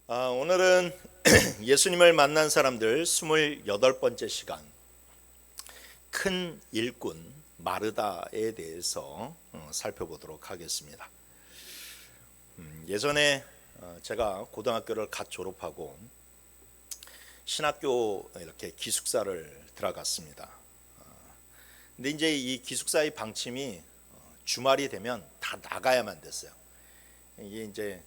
오늘은 예수님을 만난 사람들 28번째 시간, 큰 일꾼 마르다에 대해서 살펴보도록 하겠습니다. 예전에 제가 고등학교를 갓 졸업하고 신학교 이렇게 기숙사를 들어갔습니다. 근데 이제 이 기숙사의 방침이 주말이 되면 다 나가야만 됐어요. 이게 이제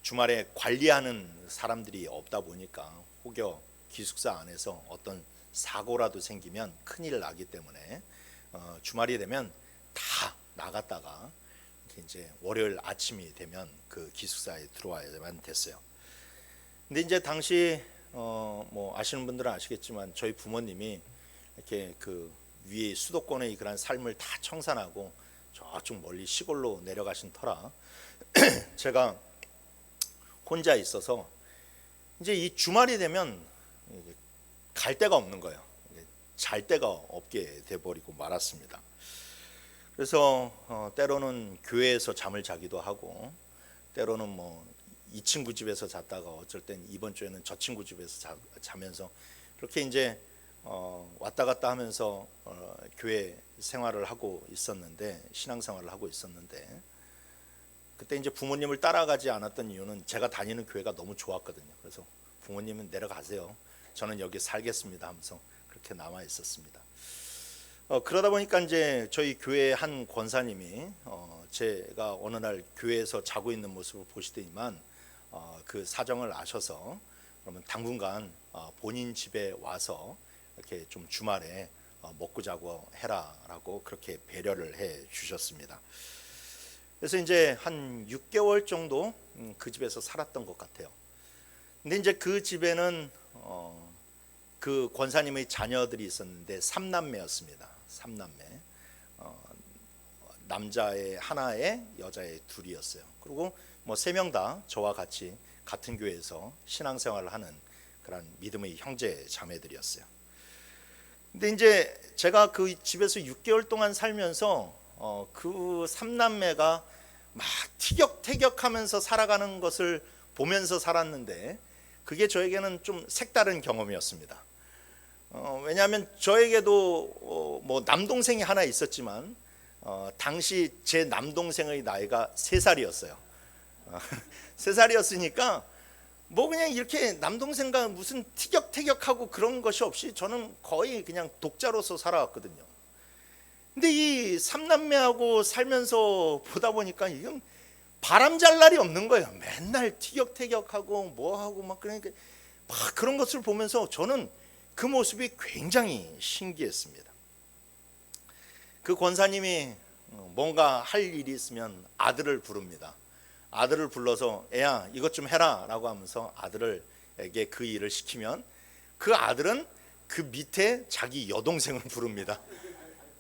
주말에 관리하는 사람들이 없다 보니까 혹여 기숙사 안에서 어떤 사고라도 생기면 큰일 나기 때문에 주말이 되면 다 나갔다가 이제 월요일 아침이 되면 그 기숙사에 들어와야만 됐어요. 근데 이제 당시 뭐 아시는 분들은 아시겠지만 저희 부모님이 이렇게 그 위에 수도권의 그런 삶을 다 청산하고 저쪽 멀리 시골로 내려가신 터라 제가 혼자 있어서 이제 이 주말이 되면 갈 데가 없는 거예요. 잘 데가 없게 돼버리고 말았습니다. 그래서 때로는 교회에서 잠을 자기도 하고, 때로는 뭐 이 친구 집에서 잤다가 어쩔 땐 이번 주에는 저 친구 집에서 자면서 그렇게 이제 왔다 갔다 하면서 교회 생활을 하고 있었는데, 신앙생활을 하고 있었는데, 그때 이제 부모님을 따라가지 않았던 이유는 제가 다니는 교회가 너무 좋았거든요. 그래서 부모님은 내려가세요, 저는 여기 살겠습니다 하면서 그렇게 남아 있었습니다. 그러다 보니까 이제 저희 교회 한 권사님이 제가 어느 날 교회에서 자고 있는 모습을 보시더니만 그 사정을 아셔서 그러면 당분간 본인 집에 와서 이렇게 좀 주말에 먹고 자고 해라라고 그렇게 배려를 해 주셨습니다. 그래서 이제 한 6개월 정도 그 집에서 살았던 것 같아요. 근데 이제 그 집에는 그 권사님의 자녀들이 있었는데 3남매였습니다. 3남매. 남자의 하나에 여자의 둘이었어요. 그리고 뭐 3명 다 저와 같이 같은 교회에서 신앙생활을 하는 그런 믿음의 형제 자매들이었어요. 근데 이제 제가 그 집에서 6개월 동안 살면서 그 3남매가 막 티격태격하면서 살아가는 것을 보면서 살았는데, 그게 저에게는 좀 색다른 경험이었습니다. 왜냐하면 저에게도 뭐 남동생이 하나 있었지만 당시 제 남동생의 나이가 3살이었어요. 3살이었으니까 뭐 그냥 이렇게 남동생과 무슨 티격태격하고 그런 것이 없이 저는 거의 그냥 독자로서 살아왔거든요. 근데 이 3남매하고 살면서 보다 보니까 이건 바람 잘 날이 없는 거예요. 맨날 티격태격하고 뭐하고 막, 그러니까 막 그런 것을 보면서 저는 그 모습이 굉장히 신기했습니다. 그 권사님이 뭔가 할 일이 있으면 아들을 부릅니다. 아들을 불러서 애야 이것 좀 해라 라고 하면서 아들에게 그 일을 시키면, 그 아들은 그 밑에 자기 여동생을 부릅니다.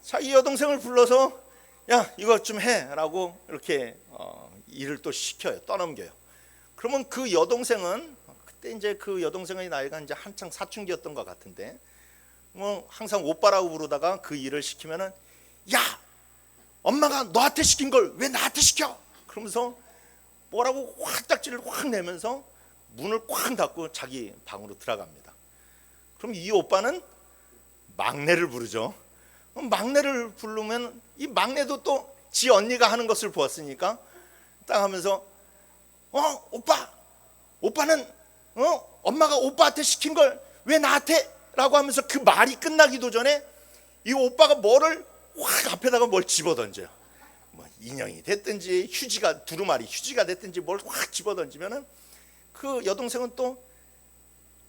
자기 여동생을 불러서 야 이것 좀 해라고 이렇게 일을 또 시켜요. 떠넘겨요. 그러면 그 여동생은 그때 이제 그 여동생의 나이가 이제 한창 사춘기였던 것 같은데, 뭐 항상 오빠라고 부르다가 그 일을 시키면은 야 엄마가 너한테 시킨 걸 왜 나한테 시켜? 그러면서 뭐라고 화딱지를 확 내면서 문을 꽉 닫고 자기 방으로 들어갑니다. 그럼 이 오빠는 막내를 부르죠. 막내를 부르면 이 막내도 또 지 언니가 하는 것을 보았으니까 딱 하면서 오빠는 엄마가 오빠한테 시킨 걸 왜 나한테? 라고 하면서 그 말이 끝나기도 전에 이 오빠가 뭐를 확 앞에다가 뭘 집어던져요. 뭐 인형이 됐든지 두루마리 휴지가 됐든지 뭘 확 집어던지면은 그 여동생은 또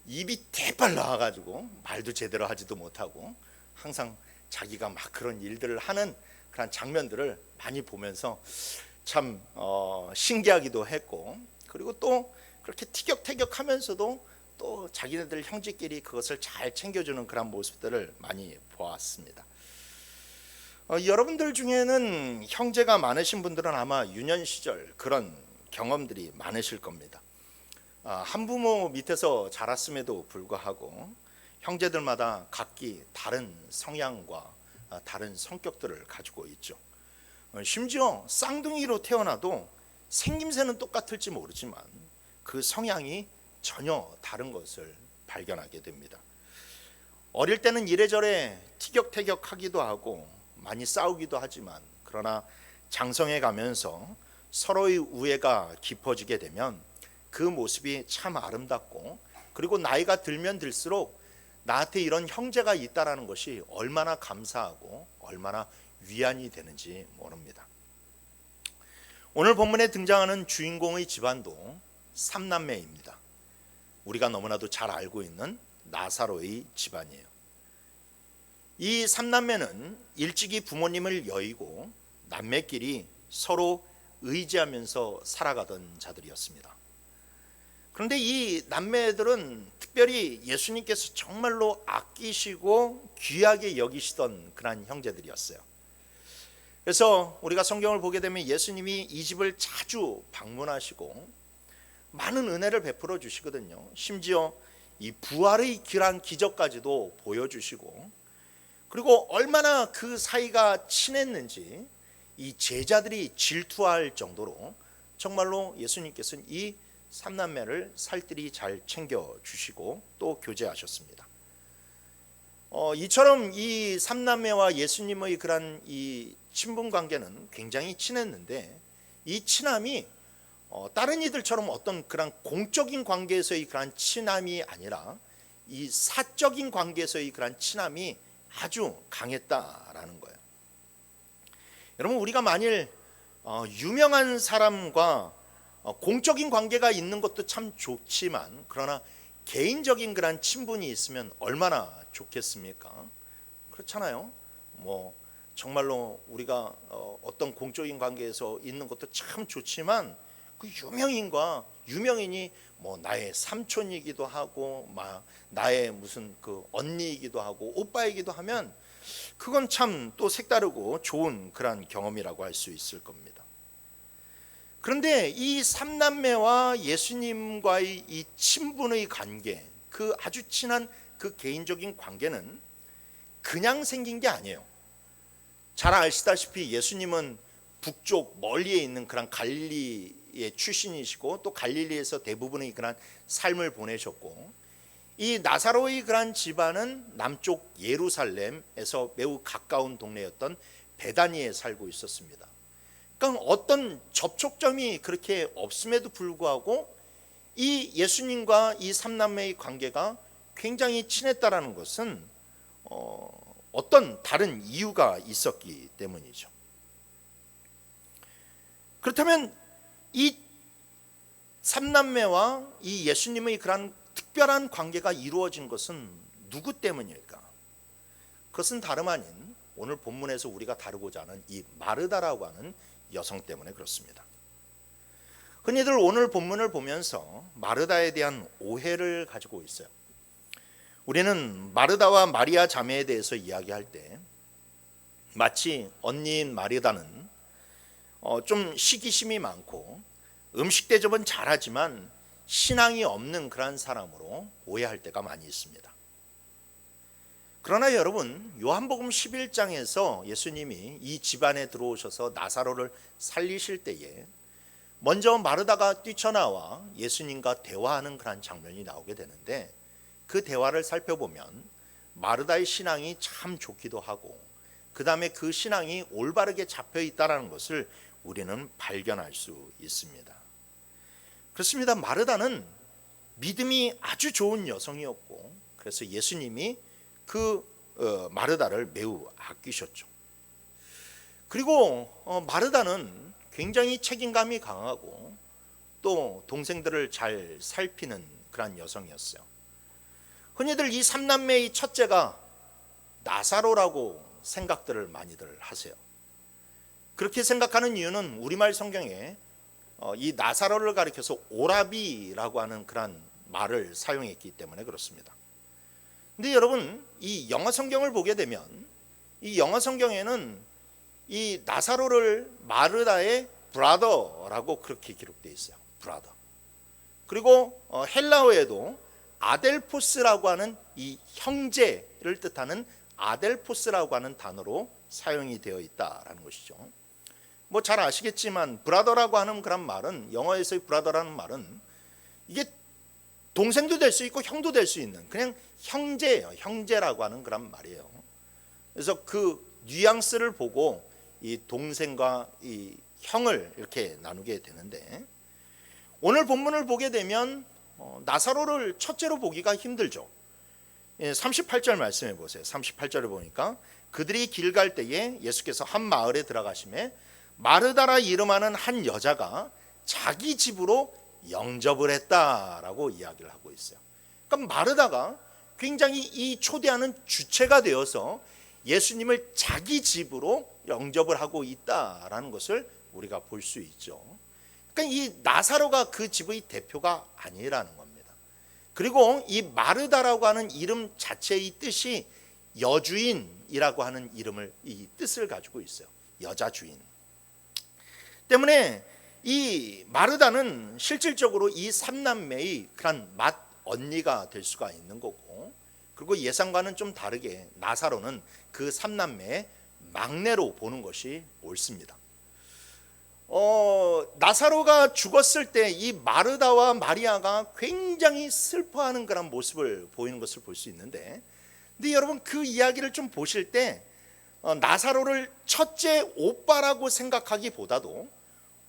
입이 대빨 나와가지고 말도 제대로 하지도 못하고 항상 자기가 막 그런 일들을 하는 그런 장면들을 많이 보면서 참 신기하기도 했고, 그리고 또 그렇게 티격태격하면서도 또 자기네들 형제끼리 그것을 잘 챙겨주는 그런 모습들을 많이 보았습니다. 여러분들 중에는 형제가 많으신 분들은 아마 유년 시절 그런 경험들이 많으실 겁니다. 한부모 밑에서 자랐음에도 불구하고 형제들마다 각기 다른 성향과 다른 성격들을 가지고 있죠. 심지어 쌍둥이로 태어나도 생김새는 똑같을지 모르지만 그 성향이 전혀 다른 것을 발견하게 됩니다. 어릴 때는 이래저래 티격태격하기도 하고 많이 싸우기도 하지만, 그러나 장성해 가면서 서로의 우애가 깊어지게 되면 그 모습이 참 아름답고, 그리고 나이가 들면 들수록 나한테 이런 형제가 있다라는 것이 얼마나 감사하고 얼마나 위안이 되는지 모릅니다. 오늘 본문에 등장하는 주인공의 집안도 삼남매입니다. 우리가 너무나도 잘 알고 있는 나사로의 집안이에요. 이 삼남매는 일찍이 부모님을 여의고 남매끼리 서로 의지하면서 살아가던 자들이었습니다. 그런데 이 남매들은 특별히 예수님께서 정말로 아끼시고 귀하게 여기시던 그런 형제들이었어요. 그래서 우리가 성경을 보게 되면 예수님이 이 집을 자주 방문하시고 많은 은혜를 베풀어 주시거든요. 심지어 이 부활의 길한 기적까지도 보여주시고, 그리고 얼마나 그 사이가 친했는지 이 제자들이 질투할 정도로 정말로 예수님께서는 이 삼남매를 살뜰히 잘 챙겨주시고 또 교제하셨습니다. 이처럼 이 삼남매와 예수님의 그런 이 친분 관계는 굉장히 친했는데, 이 친함이 다른 이들처럼 어떤 그런 공적인 관계에서의 그런 친함이 아니라 이 사적인 관계에서의 그런 친함이 아주 강했다라는 거예요. 여러분, 우리가 만일 유명한 사람과 공적인 관계가 있는 것도 참 좋지만, 그러나 개인적인 그런 친분이 있으면 얼마나 좋겠습니까? 그렇잖아요. 정말로 우리가 어떤 공적인 관계에서 있는 것도 참 좋지만, 그 유명인이 나의 삼촌이기도 하고 나의 무슨 그 언니이기도 하고 오빠이기도 하면 그건 참 또 색다르고 좋은 그런 경험이라고 할 수 있을 겁니다. 그런데 이 삼남매와 예수님과의 이 친분의 관계, 그 아주 친한 그 개인적인 관계는 그냥 생긴 게 아니에요. 잘 아시다시피 예수님은 북쪽 멀리에 있는 그런 갈릴리의 출신이시고, 또 갈릴리에서 대부분의 그런 삶을 보내셨고, 이 나사로의 그런 집안은 남쪽 예루살렘에서 매우 가까운 동네였던 베다니에 살고 있었습니다. 그러니까 어떤 접촉점이 그렇게 없음에도 불구하고 이 예수님과 이 삼남매의 관계가 굉장히 친했다라는 것은 어떤 다른 이유가 있었기 때문이죠. 그렇다면 이 삼남매와 이 예수님의 그런 특별한 관계가 이루어진 것은 누구 때문일까? 그것은 다름 아닌 오늘 본문에서 우리가 다루고자 하는 이 마르다라고 하는 여성 때문에 그렇습니다. 흔히들 오늘 본문을 보면서 마르다에 대한 오해를 가지고 있어요. 우리는 마르다와 마리아 자매에 대해서 이야기할 때 마치 언니인 마르다는 좀 시기심이 많고 음식 대접은 잘하지만 신앙이 없는 그런 사람으로 오해할 때가 많이 있습니다. 그러나 여러분, 요한복음 11장에서 예수님이 이 집안에 들어오셔서 나사로를 살리실 때에 먼저 마르다가 뛰쳐나와 예수님과 대화하는 그런 장면이 나오게 되는데, 그 대화를 살펴보면 마르다의 신앙이 참 좋기도 하고 그 다음에 그 신앙이 올바르게 잡혀 있다는 것을 우리는 발견할 수 있습니다. 그렇습니다. 마르다는 믿음이 아주 좋은 여성이었고, 그래서 예수님이 그 마르다를 매우 아끼셨죠. 그리고 마르다는 굉장히 책임감이 강하고 또 동생들을 잘 살피는 그런 여성이었어요. 흔히들 이 삼남매의 첫째가 나사로라고 생각들을 많이들 하세요. 그렇게 생각하는 이유는 우리말 성경에 이 나사로를 가리켜서 오라비라고 하는 그런 말을 사용했기 때문에 그렇습니다. 근데 여러분, 이 영어 성경을 보게 되면 이 영어 성경에는 이 나사로를 마르다의 브라더라고 그렇게 기록되어 있어요. 브라더. 그리고 헬라어에도 아델포스라고 하는 이 형제를 뜻하는 아델포스라고 하는 단어로 사용이 되어 있다라는 것이죠. 잘 아시겠지만 브라더라고 하는 그런 말은, 영어에서의 브라더라는 말은 이게 동생도 될 수 있고 형도 될 수 있는 그냥 형제예요. 형제라고 하는 그런 말이에요. 그래서 그 뉘앙스를 보고 이 동생과 이 형을 이렇게 나누게 되는데, 오늘 본문을 보게 되면 나사로를 첫째로 보기가 힘들죠. 38절 말씀해 보세요. 38절을 보니까 그들이 길 갈 때에 예수께서 한 마을에 들어가시매 마르다라 이름하는 한 여자가 자기 집으로 영접을 했다라고 이야기를 하고 있어요. 그러니까 마르다가 굉장히 이 초대하는 주체가 되어서 예수님을 자기 집으로 영접을 하고 있다라는 것을 우리가 볼 수 있죠. 그러니까 이 나사로가 그 집의 대표가 아니라는 겁니다. 그리고 이 마르다라고 하는 이름 자체의 뜻이 여주인이라고 하는 이 뜻을 가지고 있어요. 여자 주인. 때문에 이 마르다는 실질적으로 이 삼남매의 그런 맏 언니가 될 수가 있는 거고, 그리고 예상과는 좀 다르게 나사로는 그 삼남매의 막내로 보는 것이 옳습니다. 나사로가 죽었을 때 이 마르다와 마리아가 굉장히 슬퍼하는 그런 모습을 보이는 것을 볼 수 있는데, 근데 여러분 그 이야기를 좀 보실 때 나사로를 첫째 오빠라고 생각하기보다도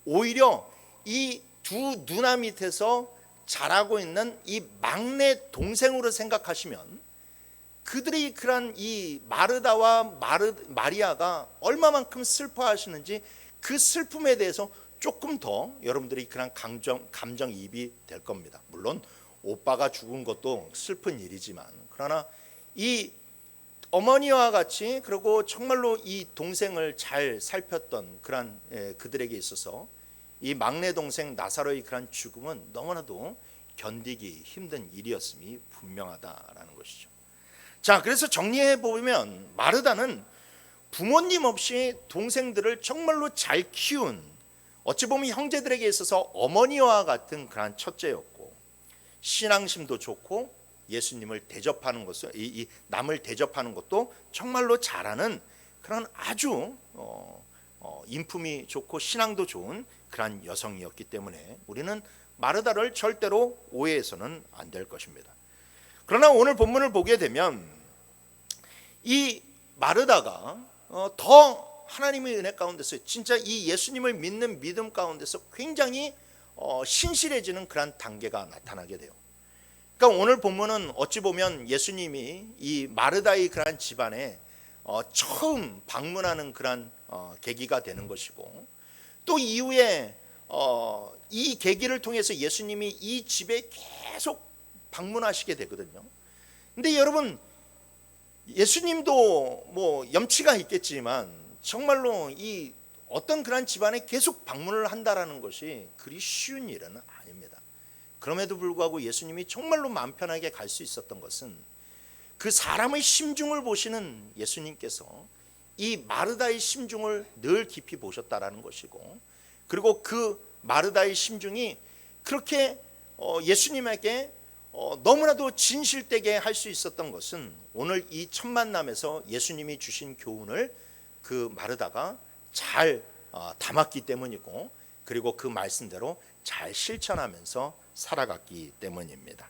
오히려 이 두 누나 밑에서 자라고 있는 이 막내 동생으로 생각하시면, 그들이 그런 이 마르다와 마리아가 얼마만큼 슬퍼하시는지 그 슬픔에 대해서 조금 더 여러분들이 그런 감정이입이 될 겁니다. 물론 오빠가 죽은 것도 슬픈 일이지만, 그러나 이 어머니와 같이 그리고 정말로 이 동생을 잘 살폈던 그런 그들에게 있어서 이 막내 동생 나사로의 그런 죽음은 너무나도 견디기 힘든 일이었음이 분명하다라는 것이죠. 자, 그래서 정리해 보면 마르다는 부모님 없이 동생들을 정말로 잘 키운, 어찌 보면 형제들에게 있어서 어머니와 같은 그런 첫째였고, 신앙심도 좋고 예수님을 대접하는 것을 이 남을 대접하는 것도 정말로 잘하는 그런 아주 인품이 좋고 신앙도 좋은 그런 여성이었기 때문에 우리는 마르다를 절대로 오해해서는 안 될 것입니다. 그러나 오늘 본문을 보게 되면 이 마르다가 더 하나님의 은혜 가운데서 진짜 이 예수님을 믿는 믿음 가운데서 굉장히 신실해지는 그런 단계가 나타나게 돼요. 그러니까 오늘 본문은 어찌 보면 예수님이 이 마르다의 그런 집안에 처음 방문하는 그런 계기가 되는 것이고, 또 이후에 이 계기를 통해서 예수님이 이 집에 계속 방문하시게 되거든요. 근데 여러분, 예수님도 뭐 염치가 있겠지만 정말로 이 어떤 그런 집안에 계속 방문을 한다라는 것이 그리 쉬운 일은 아닙니다. 그럼에도 불구하고 예수님이 정말로 마음 편하게 갈 수 있었던 것은 그 사람의 심중을 보시는 예수님께서 이 마르다의 심중을 늘 깊이 보셨다라는 것이고, 그리고 그 마르다의 심중이 그렇게 예수님에게 너무나도 진실되게 할 수 있었던 것은 오늘 이 첫 만남에서 예수님이 주신 교훈을 그 마르다가 잘 담았기 때문이고, 그리고 그 말씀대로 잘 실천하면서 살아갔기 때문입니다.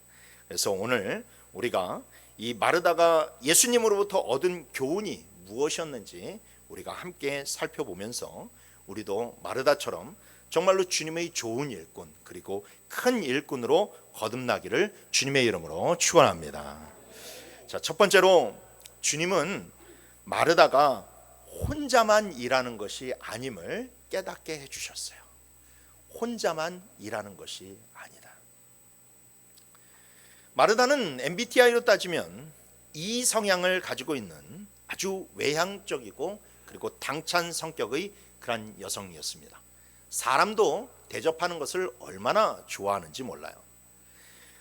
그래서 오늘 우리가 이 마르다가 예수님으로부터 얻은 교훈이 무엇이었는지 우리가 함께 살펴보면서 우리도 마르다처럼 정말로 주님의 좋은 일꾼, 그리고 큰 일꾼으로 거듭나기를 주님의 이름으로 축원합니다. 자, 첫 번째로 주님은 마르다가 혼자만 일하는 것이 아님을 깨닫게 해주셨어요. 혼자만 일하는 것이 아니다. 마르다는 MBTI로 따지면 이 성향을 가지고 있는 아주 외향적이고 그리고 당찬 성격의 그런 여성이었습니다. 사람도 대접하는 것을 얼마나 좋아하는지 몰라요.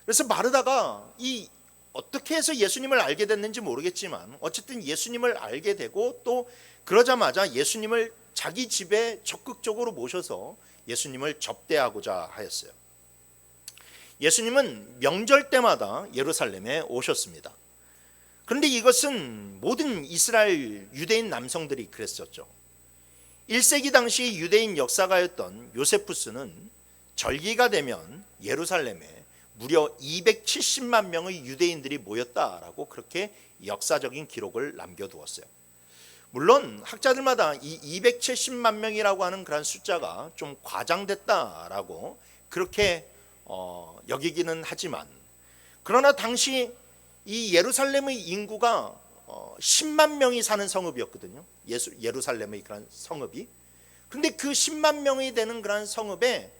그래서 마르다가 이 어떻게 해서 예수님을 알게 됐는지 모르겠지만 어쨌든 예수님을 알게 되고, 또 그러자마자 예수님을 자기 집에 적극적으로 모셔서 예수님을 접대하고자 하였어요. 예수님은 명절 때마다 예루살렘에 오셨습니다. 그런데 이것은 모든 이스라엘 유대인 남성들이 그랬었죠. 1세기 당시 유대인 역사가였던 요세푸스는 절기가 되면 예루살렘에 무려 270만 명의 유대인들이 모였다라고 그렇게 역사적인 기록을 남겨두었어요. 물론 학자들마다 이 270만 명이라고 하는 그런 숫자가 좀 과장됐다라고 그렇게 여기기는 하지만, 그러나 당시 이 예루살렘의 인구가 10만 명이 사는 성읍이었거든요. 예루살렘의 그런 성읍이. 근데 그 10만 명이 되는 그런 성읍에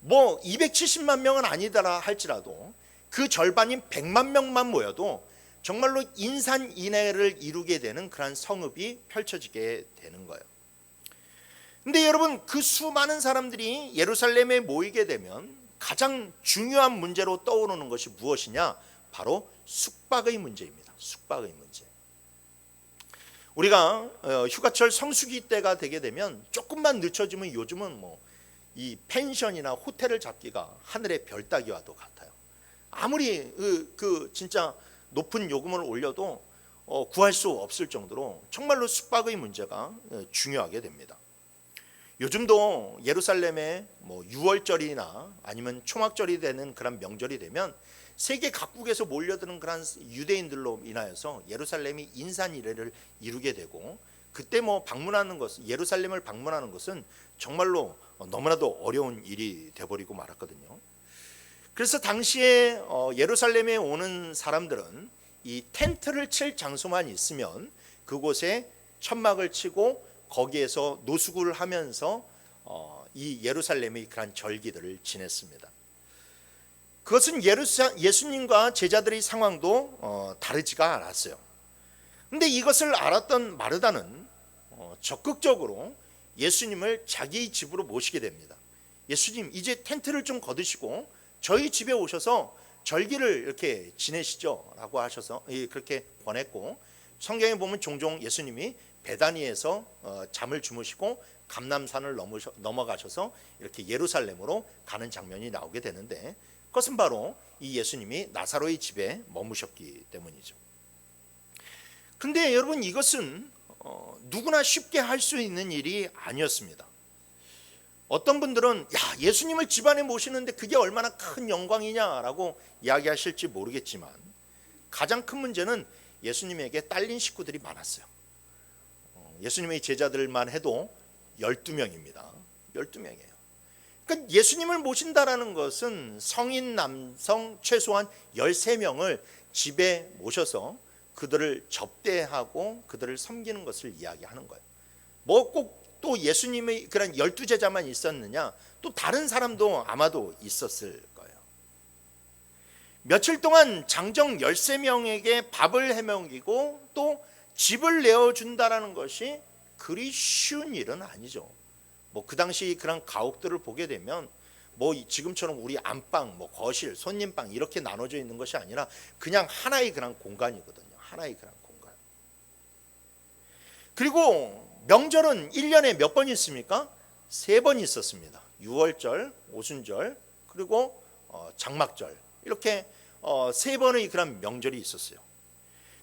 뭐 270만 명은 아니더라 할지라도 그 절반인 100만 명만 모여도 정말로 인산인해를 이루게 되는 그런 성읍이 펼쳐지게 되는 거예요. 근데 여러분, 그 수많은 사람들이 예루살렘에 모이게 되면 가장 중요한 문제로 떠오르는 것이 무엇이냐? 바로 숙박의 문제입니다. 숙박의 문제. 우리가 휴가철 성수기 때가 되게 되면 조금만 늦춰지면 요즘은 뭐 이 펜션이나 호텔을 잡기가 하늘의 별 따기와도 같아요. 아무리 진짜 높은 요금을 올려도 구할 수 없을 정도로 정말로 숙박의 문제가 중요하게 됩니다. 요즘도 예루살렘에 뭐 6월절이나 아니면 초막절이 되는 그런 명절이 되면 세계 각국에서 몰려드는 그런 유대인들로 인하여서 예루살렘이 인산이래를 이루게 되고, 그때 뭐 방문하는 것, 예루살렘을 방문하는 것은 정말로 너무나도 어려운 일이 돼버리고 말았거든요. 그래서 당시에 예루살렘에 오는 사람들은 이 텐트를 칠 장소만 있으면 그곳에 천막을 치고 거기에서 노숙을 하면서 이 예루살렘의 그런 절기들을 지냈습니다. 그것은 예수님과 제자들의 상황도 다르지가 않았어요. 근데 이것을 알았던 마르다는 적극적으로 예수님을 자기 집으로 모시게 됩니다. 예수님, 이제 텐트를 좀 거두시고 저희 집에 오셔서 절기를 이렇게 지내시죠 라고 하셔서 그렇게 권했고, 성경에 보면 종종 예수님이 베다니에서 잠을 주무시고 감람산을 넘어가셔서 이렇게 예루살렘으로 가는 장면이 나오게 되는데, 그것은 바로 이 예수님이 나사로의 집에 머무셨기 때문이죠. 근데 여러분, 이것은 누구나 쉽게 할 수 있는 일이 아니었습니다. 어떤 분들은 예수님을 집안에 모시는데 그게 얼마나 큰 영광이냐라고 이야기하실지 모르겠지만, 가장 큰 문제는 예수님에게 딸린 식구들이 많았어요. 예수님의 제자들만 해도 12명입니다. 12명이에요. 그러니까 예수님을 모신다라는 것은 성인 남성 최소한 13명을 집에 모셔서 그들을 접대하고 그들을 섬기는 것을 이야기하는 거예요. 뭐 꼭 또 예수님의 그런 12제자만 있었느냐? 또 다른 사람도 아마도 있었을 거예요. 며칠 동안 장정 13명에게 밥을 해먹이고 또 집을 내어준다라는 것이 그리 쉬운 일은 아니죠. 뭐 그 당시 그런 가옥들을 보게 되면 뭐 지금처럼 우리 안방, 뭐 거실, 손님방 이렇게 나눠져 있는 것이 아니라 그냥 하나의 그런 공간이거든요. 하나의 그런 공간. 그리고 명절은 1년에 몇 번 있습니까? 3번 있었습니다. 6월절, 오순절, 그리고 장막절, 이렇게 3번의 그런 명절이 있었어요.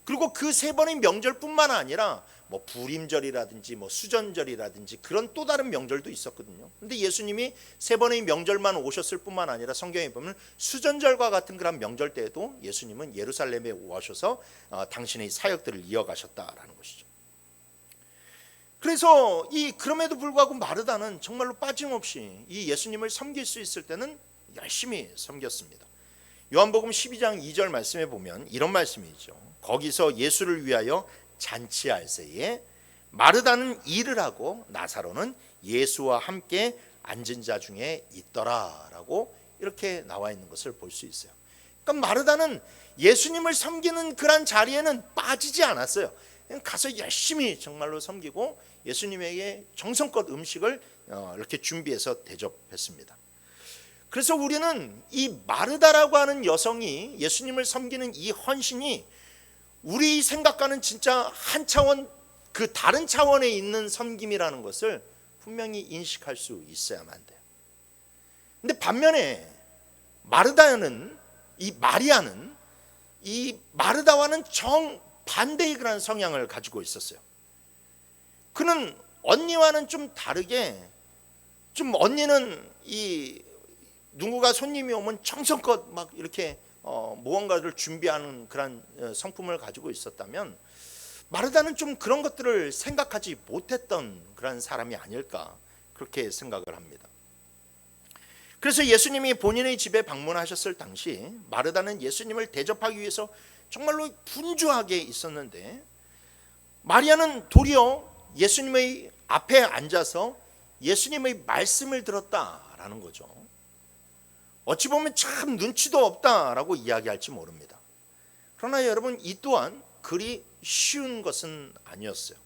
그리고 그 3번의 명절뿐만 아니라 뭐 부림절이라든지 뭐 수전절이라든지 그런 또 다른 명절도 있었거든요. 근데 예수님이 3번의 명절만 오셨을 뿐만 아니라 성경에 보면 수전절과 같은 그런 명절 때에도 예수님은 예루살렘에 오셔서 당신의 사역들을 이어가셨다라는 것이죠. 그래서 그럼에도 불구하고 마르다는 정말로 빠짐없이 이 예수님을 섬길 수 있을 때는 열심히 섬겼습니다. 요한복음 12장 2절 말씀에 보면 이런 말씀이 있죠. 거기서 예수를 위하여 잔치할 새에 마르다는 일을 하고 나사로는 예수와 함께 앉은 자 중에 있더라라고 이렇게 나와 있는 것을 볼 수 있어요. 그러니까 마르다는 예수님을 섬기는 그런 자리에는 빠지지 않았어요. 가서 열심히 정말로 섬기고 예수님에게 정성껏 음식을 이렇게 준비해서 대접했습니다. 그래서 우리는 이 마르다라고 하는 여성이 예수님을 섬기는 이 헌신이 우리 생각과는 진짜 한 차원, 그 다른 차원에 있는 섬김이라는 것을 분명히 인식할 수 있어야만 돼요. 근데 반면에 마르다는, 이 마리아는 이 마르다와는 정반대의 그런 성향을 가지고 있었어요. 그는 언니와는 좀 다르게, 좀 언니는 이 누구가 손님이 오면 정성껏 막 이렇게 무언가를 준비하는 그런 성품을 가지고 있었다면 마르다는 좀 그런 것들을 생각하지 못했던 그런 사람이 아닐까 그렇게 생각을 합니다. 그래서 예수님이 본인의 집에 방문하셨을 당시 마르다는 예수님을 대접하기 위해서 정말로 분주하게 있었는데 마리아는 도리어 예수님의 앞에 앉아서 예수님의 말씀을 들었다라는 거죠. 어찌 보면 참 눈치도 없다라고 이야기할지 모릅니다. 그러나 여러분, 이 또한 그리 쉬운 것은 아니었어요.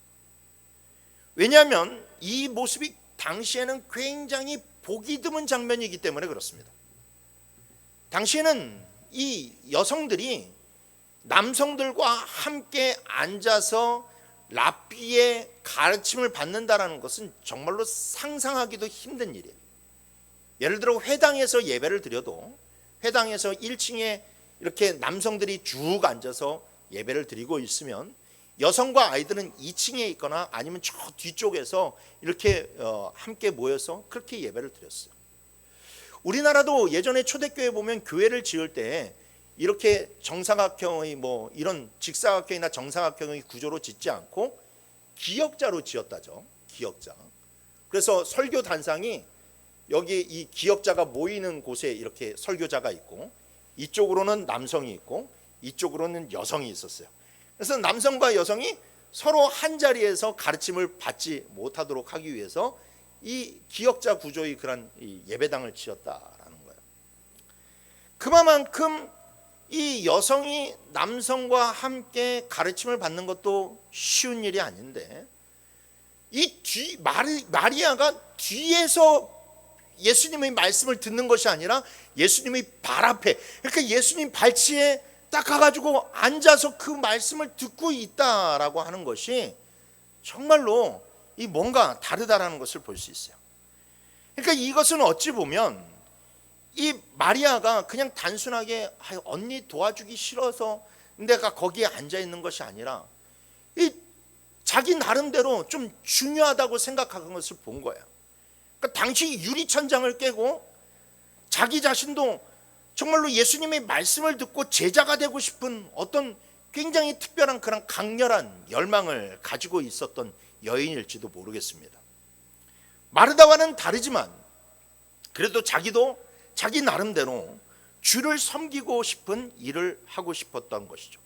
왜냐하면 이 모습이 당시에는 굉장히 보기 드문 장면이기 때문에 그렇습니다. 당시에는 이 여성들이 남성들과 함께 앉아서 랍비의 가르침을 받는다는 것은 정말로 상상하기도 힘든 일이에요. 예를 들어 회당에서 예배를 드려도 회당에서 1층에 이렇게 남성들이 쭉 앉아서 예배를 드리고 있으면 여성과 아이들은 2층에 있거나 아니면 저 뒤쪽에서 이렇게 함께 모여서 그렇게 예배를 드렸어요. 우리나라도 예전에 초대교회 보면 교회를 지을 때 이렇게 정사각형의 이런 직사각형이나 정사각형의 구조로 짓지 않고 기역자로 지었다죠. 기역자. 그래서 설교 단상이 여기 이 기역자가 모이는 곳에 이렇게 설교자가 있고 이쪽으로는 남성이 있고 이쪽으로는 여성이 있었어요. 그래서 남성과 여성이 서로 한 자리에서 가르침을 받지 못하도록 하기 위해서 이 기역자 구조의 그런 예배당을 지었다라는 거예요. 그만큼 이 여성이 남성과 함께 가르침을 받는 것도 쉬운 일이 아닌데 이 마리아가 뒤에서 예수님의 말씀을 듣는 것이 아니라 예수님의 발 앞에, 그러니까 예수님 발치에 딱 가가지고 앉아서 그 말씀을 듣고 있다라고 하는 것이 정말로 이 뭔가 다르다라는 것을 볼 수 있어요. 그러니까 이것은 어찌 보면 이 마리아가 그냥 단순하게 언니 도와주기 싫어서 내가 거기에 앉아 있는 것이 아니라 이 자기 나름대로 좀 중요하다고 생각하는 것을 본 거예요. 그러니까 당시 유리천장을 깨고 자기 자신도 정말로 예수님의 말씀을 듣고 제자가 되고 싶은 어떤 굉장히 특별한 그런 강렬한 열망을 가지고 있었던 여인일지도 모르겠습니다. 마르다와는 다르지만 그래도 자기도 자기 나름대로 주를 섬기고 싶은 일을 하고 싶었던 것이죠.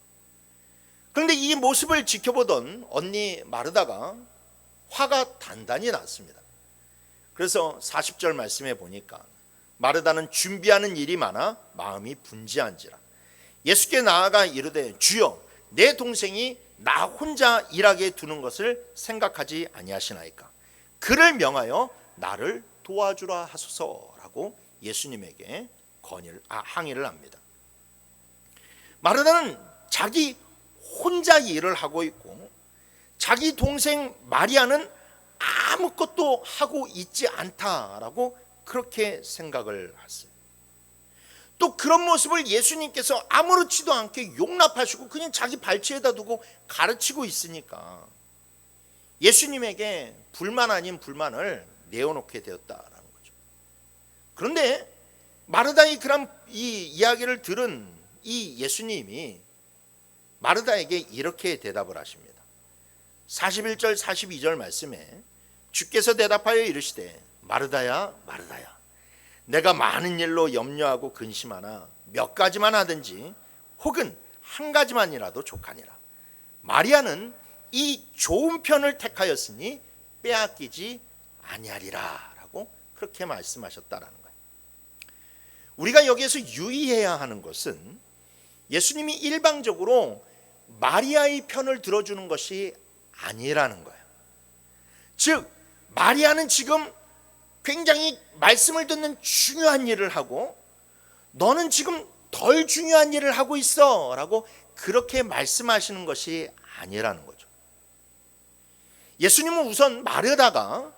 그런데 이 모습을 지켜보던 언니 마르다가 화가 단단히 났습니다. 그래서 40절 말씀에 보니까 마르다는 준비하는 일이 많아 마음이 분지한지라 예수께 나아가 이르되 주여 내 동생이 나 혼자 일하게 두는 것을 생각하지 아니하시나이까 그를 명하여 나를 도와주라 하소서라고 예수님에게 항의를 합니다. 마르다는 자기 혼자 일을 하고 있고 자기 동생 마리아는 아무것도 하고 있지 않다라고 그렇게 생각을 했어요. 또 그런 모습을 예수님께서 아무렇지도 않게 용납하시고 그냥 자기 발치에다 두고 가르치고 있으니까 예수님에게 불만 아닌 불만을 내어놓게 되었다라는 거죠. 그런데 마르다의 그런 이 이야기를 들은 이 예수님이 마르다에게 이렇게 대답을 하십니다. 41절 42절 말씀에 주께서 대답하여 이르시되 마르다야 마르다야 내가 많은 일로 염려하고 근심하나 몇 가지만 하든지 혹은 한 가지만이라도 족하니라 마리아는 이 좋은 편을 택하였으니 빼앗기지 아니하리라 라고 그렇게 말씀하셨다라는 거예요. 우리가 여기에서 유의해야 하는 것은 예수님이 일방적으로 마리아의 편을 들어주는 것이 아니라는 거예요. 즉 마리아는 지금 굉장히 말씀을 듣는 중요한 일을 하고 너는 지금 덜 중요한 일을 하고 있어 라고 그렇게 말씀하시는 것이 아니라는 거죠. 예수님은 우선 마르다가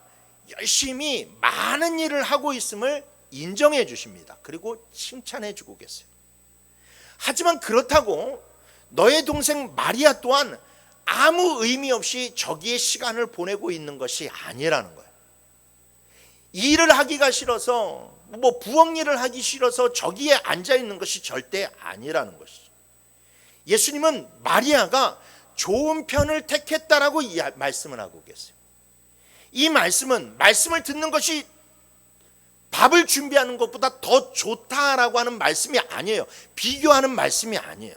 열심히 많은 일을 하고 있음을 인정해 주십니다. 그리고 칭찬해 주고 계세요. 하지만 그렇다고 너의 동생 마리아 또한 아무 의미 없이 저기에 시간을 보내고 있는 것이 아니라는 거예요. 일을 하기가 싫어서 뭐 부엌 일을 하기 싫어서 저기에 앉아 있는 것이 절대 아니라는 것이죠. 예수님은 마리아가 좋은 편을 택했다라고 말씀을 하고 계세요. 이 말씀은 말씀을 듣는 것이 밥을 준비하는 것보다 더 좋다라고 하는 말씀이 아니에요. 비교하는 말씀이 아니에요.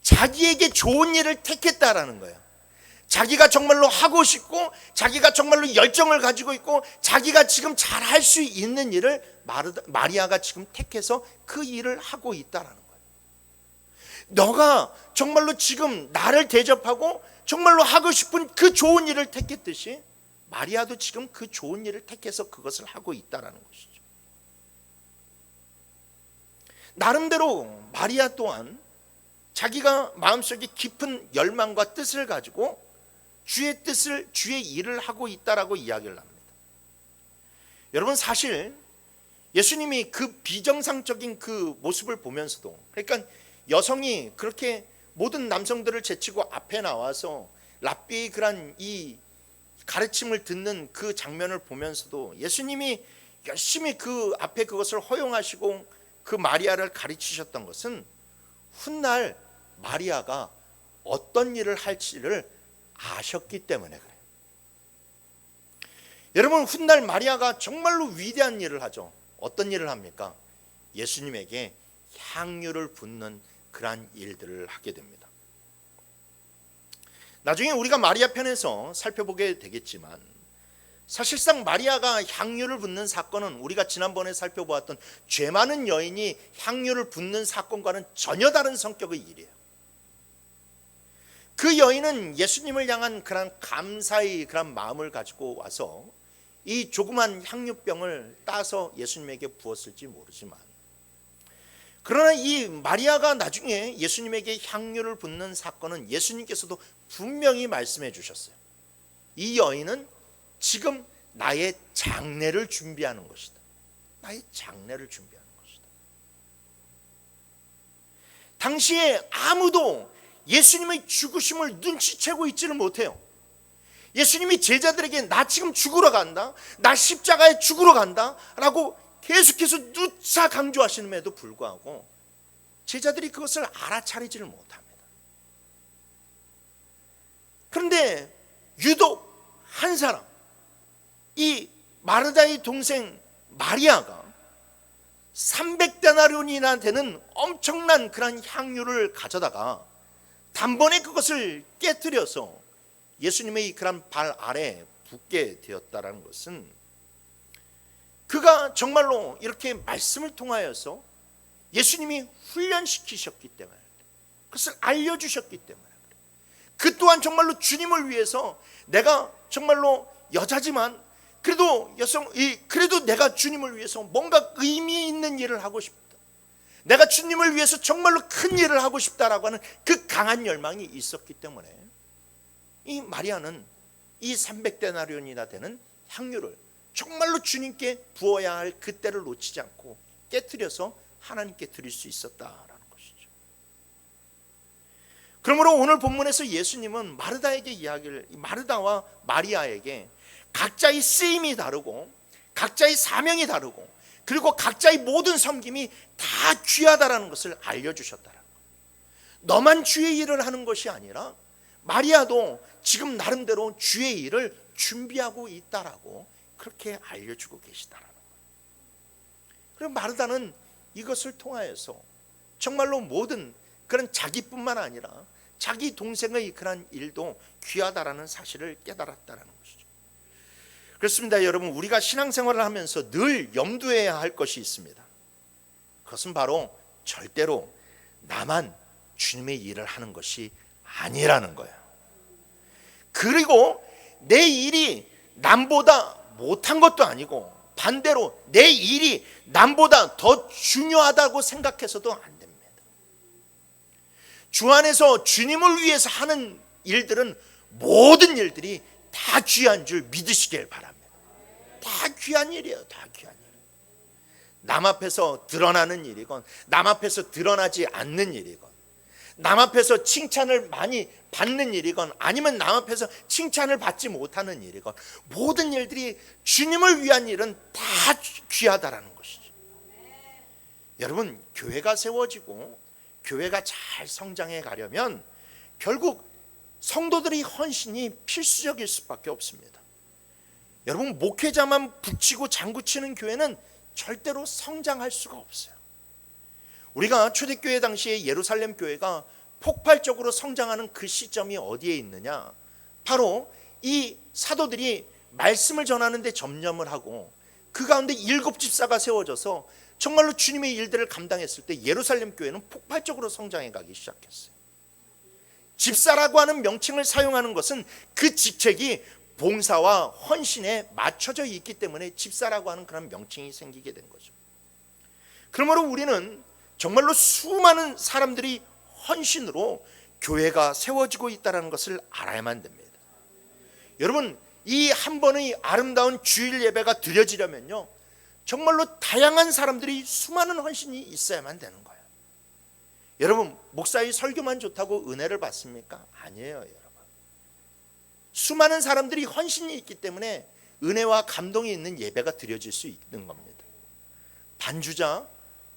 자기에게 좋은 일을 택했다라는 거예요. 자기가 정말로 하고 싶고 자기가 정말로 열정을 가지고 있고 자기가 지금 잘 할 수 있는 일을 마리아가 지금 택해서 그 일을 하고 있다라는 거예요. 너가 정말로 지금 나를 대접하고 정말로 하고 싶은 그 좋은 일을 택했듯이 마리아도 지금 그 좋은 일을 택해서 그것을 하고 있다라는 것이죠. 나름대로 마리아 또한 자기가 마음속에 깊은 열망과 뜻을 가지고 주의 뜻을, 주의 일을 하고 있다라고 이야기를 합니다. 여러분, 사실 예수님이 그 비정상적인 그 모습을 보면서도, 그러니까 여성이 그렇게 모든 남성들을 제치고 앞에 나와서 랍비의 그런 이 가르침을 듣는 그 장면을 보면서도 예수님이 열심히 그 앞에 그것을 허용하시고 그 마리아를 가르치셨던 것은 훗날 마리아가 어떤 일을 할지를 아셨기 때문에 그래요. 여러분, 훗날 마리아가 정말로 위대한 일을 하죠. 어떤 일을 합니까? 예수님에게 향유를 붓는 그러한 일들을 하게 됩니다. 나중에 우리가 마리아 편에서 살펴보게 되겠지만 사실상 마리아가 향유를 붓는 사건은 우리가 지난번에 살펴보았던 죄 많은 여인이 향유를 붓는 사건과는 전혀 다른 성격의 일이에요. 그 여인은 예수님을 향한 그런 감사의 그런 마음을 가지고 와서 이 조그만 향유병을 따서 예수님에게 부었을지 모르지만, 그러나 이 마리아가 나중에 예수님에게 향유를 붓는 사건은 예수님께서도 분명히 말씀해 주셨어요. 이 여인은 지금 나의 장례를 준비하는 것이다. 나의 장례를 준비하는 것이다. 당시에 아무도 예수님의 죽으심을 눈치채고 있지를 못해요. 예수님이 제자들에게 나 지금 죽으러 간다, 나 십자가에 죽으러 간다 라고 계속해서 누차 강조하시는데도 불구하고 제자들이 그것을 알아차리지를 못합니다. 그런데 유독 한 사람, 이 마르다의 동생 마리아가 300데나리온이나 되는 엄청난 그런 향유를 가져다가 단번에 그것을 깨뜨려서 예수님의 그런 발 아래 붓게 되었다는 것은 그가 정말로 이렇게 말씀을 통하여서 예수님이 훈련시키셨기 때문에, 그것을 알려주셨기 때문에, 그 또한 정말로 주님을 위해서 내가 정말로 여자지만 그래도 내가 주님을 위해서 뭔가 의미 있는 일을 하고 싶다, 내가 주님을 위해서 정말로 큰 일을 하고 싶다라고 하는 그 강한 열망이 있었기 때문에 이 마리아는 이 300데나리온이나 되는 향유를 정말로 주님께 부어야 할 그때를 놓치지 않고 깨트려서 하나님께 드릴 수 있었다라는 것이죠. 그러므로 오늘 본문에서 예수님은 마르다와 마리아에게 각자의 쓰임이 다르고 각자의 사명이 다르고 그리고 각자의 모든 섬김이 다 귀하다라는 것을 알려주셨다라는 거예요. 너만 주의 일을 하는 것이 아니라 마리아도 지금 나름대로 주의 일을 준비하고 있다라고 그렇게 알려주고 계시다라는 거예요. 그리고 마르다는 이것을 통하여서 정말로 모든 그런 자기뿐만 아니라 자기 동생의 그런 일도 귀하다라는 사실을 깨달았다라는 것이죠. 그렇습니다. 여러분, 우리가 신앙생활을 하면서 늘 염두해야 할 것이 있습니다. 그것은 바로 절대로 나만 주님의 일을 하는 것이 아니라는 거예요. 그리고 내 일이 남보다 못한 것도 아니고 반대로 내 일이 남보다 더 중요하다고 생각해서도 안 됩니다. 주 안에서 주님을 위해서 하는 일들은 모든 일들이 다 귀한 줄 믿으시길 바랍니다. 다 귀한 일이에요. 다 귀한 일. 남 앞에서 드러나는 일이건 남 앞에서 드러나지 않는 일이건 남 앞에서 칭찬을 많이 받는 일이건 아니면 남 앞에서 칭찬을 받지 못하는 일이건 모든 일들이 주님을 위한 일은 다 귀하다라는 것이죠. 여러분, 교회가 세워지고 교회가 잘 성장해 가려면 결국 성도들의 헌신이 필수적일 수밖에 없습니다. 여러분, 목회자만 붙이고 장구치는 교회는 절대로 성장할 수가 없어요. 우리가 초대교회 당시에 예루살렘 교회가 폭발적으로 성장하는 그 시점이 어디에 있느냐, 바로 이 사도들이 말씀을 전하는데 전념을 하고 그 가운데 7 집사가 세워져서 정말로 주님의 일들을 감당했을 때 예루살렘 교회는 폭발적으로 성장해 가기 시작했어요. 집사라고 하는 명칭을 사용하는 것은 그 직책이 봉사와 헌신에 맞춰져 있기 때문에 집사라고 하는 그런 명칭이 생기게 된 거죠. 그러므로 우리는 정말로 수많은 사람들이 헌신으로 교회가 세워지고 있다는 것을 알아야만 됩니다. 여러분, 이 한 번의 아름다운 주일 예배가 드려지려면요, 정말로 다양한 사람들이 수많은 헌신이 있어야만 되는 거예요. 여러분, 목사의 설교만 좋다고 은혜를 받습니까? 아니에요, 여러분. 수많은 사람들이 헌신이 있기 때문에 은혜와 감동이 있는 예배가 드려질 수 있는 겁니다. 반주자,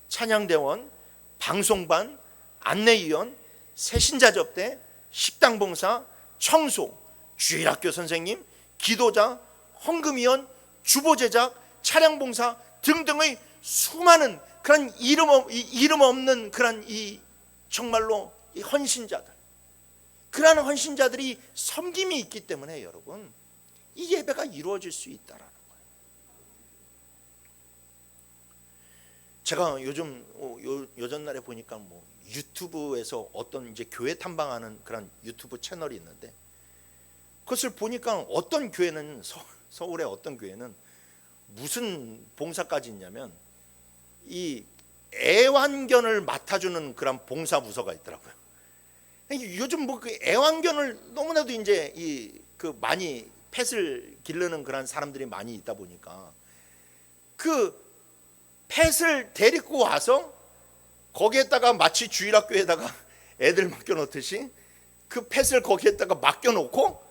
찬양대원, 방송반, 안내위원, 새신자 접대, 식당봉사, 청소, 주일학교 선생님, 기도자, 헌금위원, 주보제작, 차량봉사 등등의 수많은 그런 이름 없는 그런 이 정말로 이 헌신자들, 그러한 헌신자들이 섬김이 있기 때문에 여러분, 이 예배가 이루어질 수 있다라는 거예요. 제가 요즘 요전날에 보니까 유튜브에서 어떤 이제 교회 탐방하는 그런 유튜브 채널이 있는데, 그것을 보니까 어떤 교회는 서울의 어떤 교회는 무슨 봉사까지 있냐면 이 애완견을 맡아주는 그런 봉사 부서가 있더라고요. 요즘 그 애완견을 너무나도 이제 많이 펫을 기르는 그런 사람들이 많이 있다 보니까 그 펫을 데리고 와서 거기에다가 마치 주일학교에다가 애들 맡겨놓듯이 그 펫을 거기에다가 맡겨놓고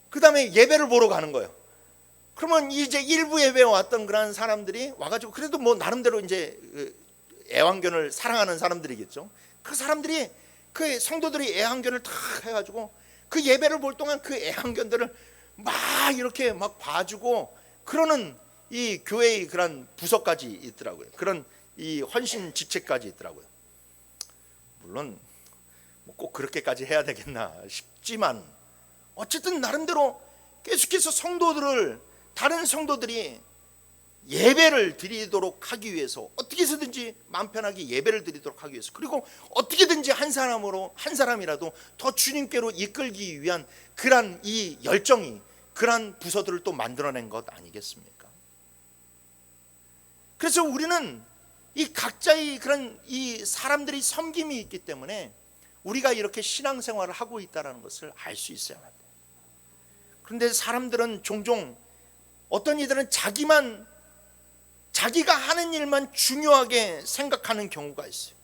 그 다음에 예배를 보러 가는 거예요. 그러면 이제 일부 예배에 왔던 그런 사람들이 와가지고 그래도 나름대로 이제 애완견을 사랑하는 사람들이겠죠. 그 사람들이 그 성도들이 애완견을 다 해가지고 그 예배를 볼 동안 그 애완견들을 막 이렇게 막 봐주고 그러는 이 교회의 그런 부서까지 있더라고요. 그런 이 헌신 직책까지 있더라고요. 물론 꼭 그렇게까지 해야 되겠나 싶지만 어쨌든 나름대로 계속해서 다른 성도들이 예배를 드리도록 하기 위해서 어떻게 해서든지 마음 편하게 예배를 드리도록 하기 위해서, 그리고 어떻게든지 한 사람이라도 더 주님께로 이끌기 위한 그러한 이 열정이 그러한 부서들을 또 만들어낸 것 아니겠습니까? 그래서 우리는 이 각자의 그런 이 사람들이 섬김이 있기 때문에 우리가 이렇게 신앙생활을 하고 있다는 것을 알 수 있어야 합니다. 그런데 사람들은 종종 어떤 이들은 자기가 하는 일만 중요하게 생각하는 경우가 있어요.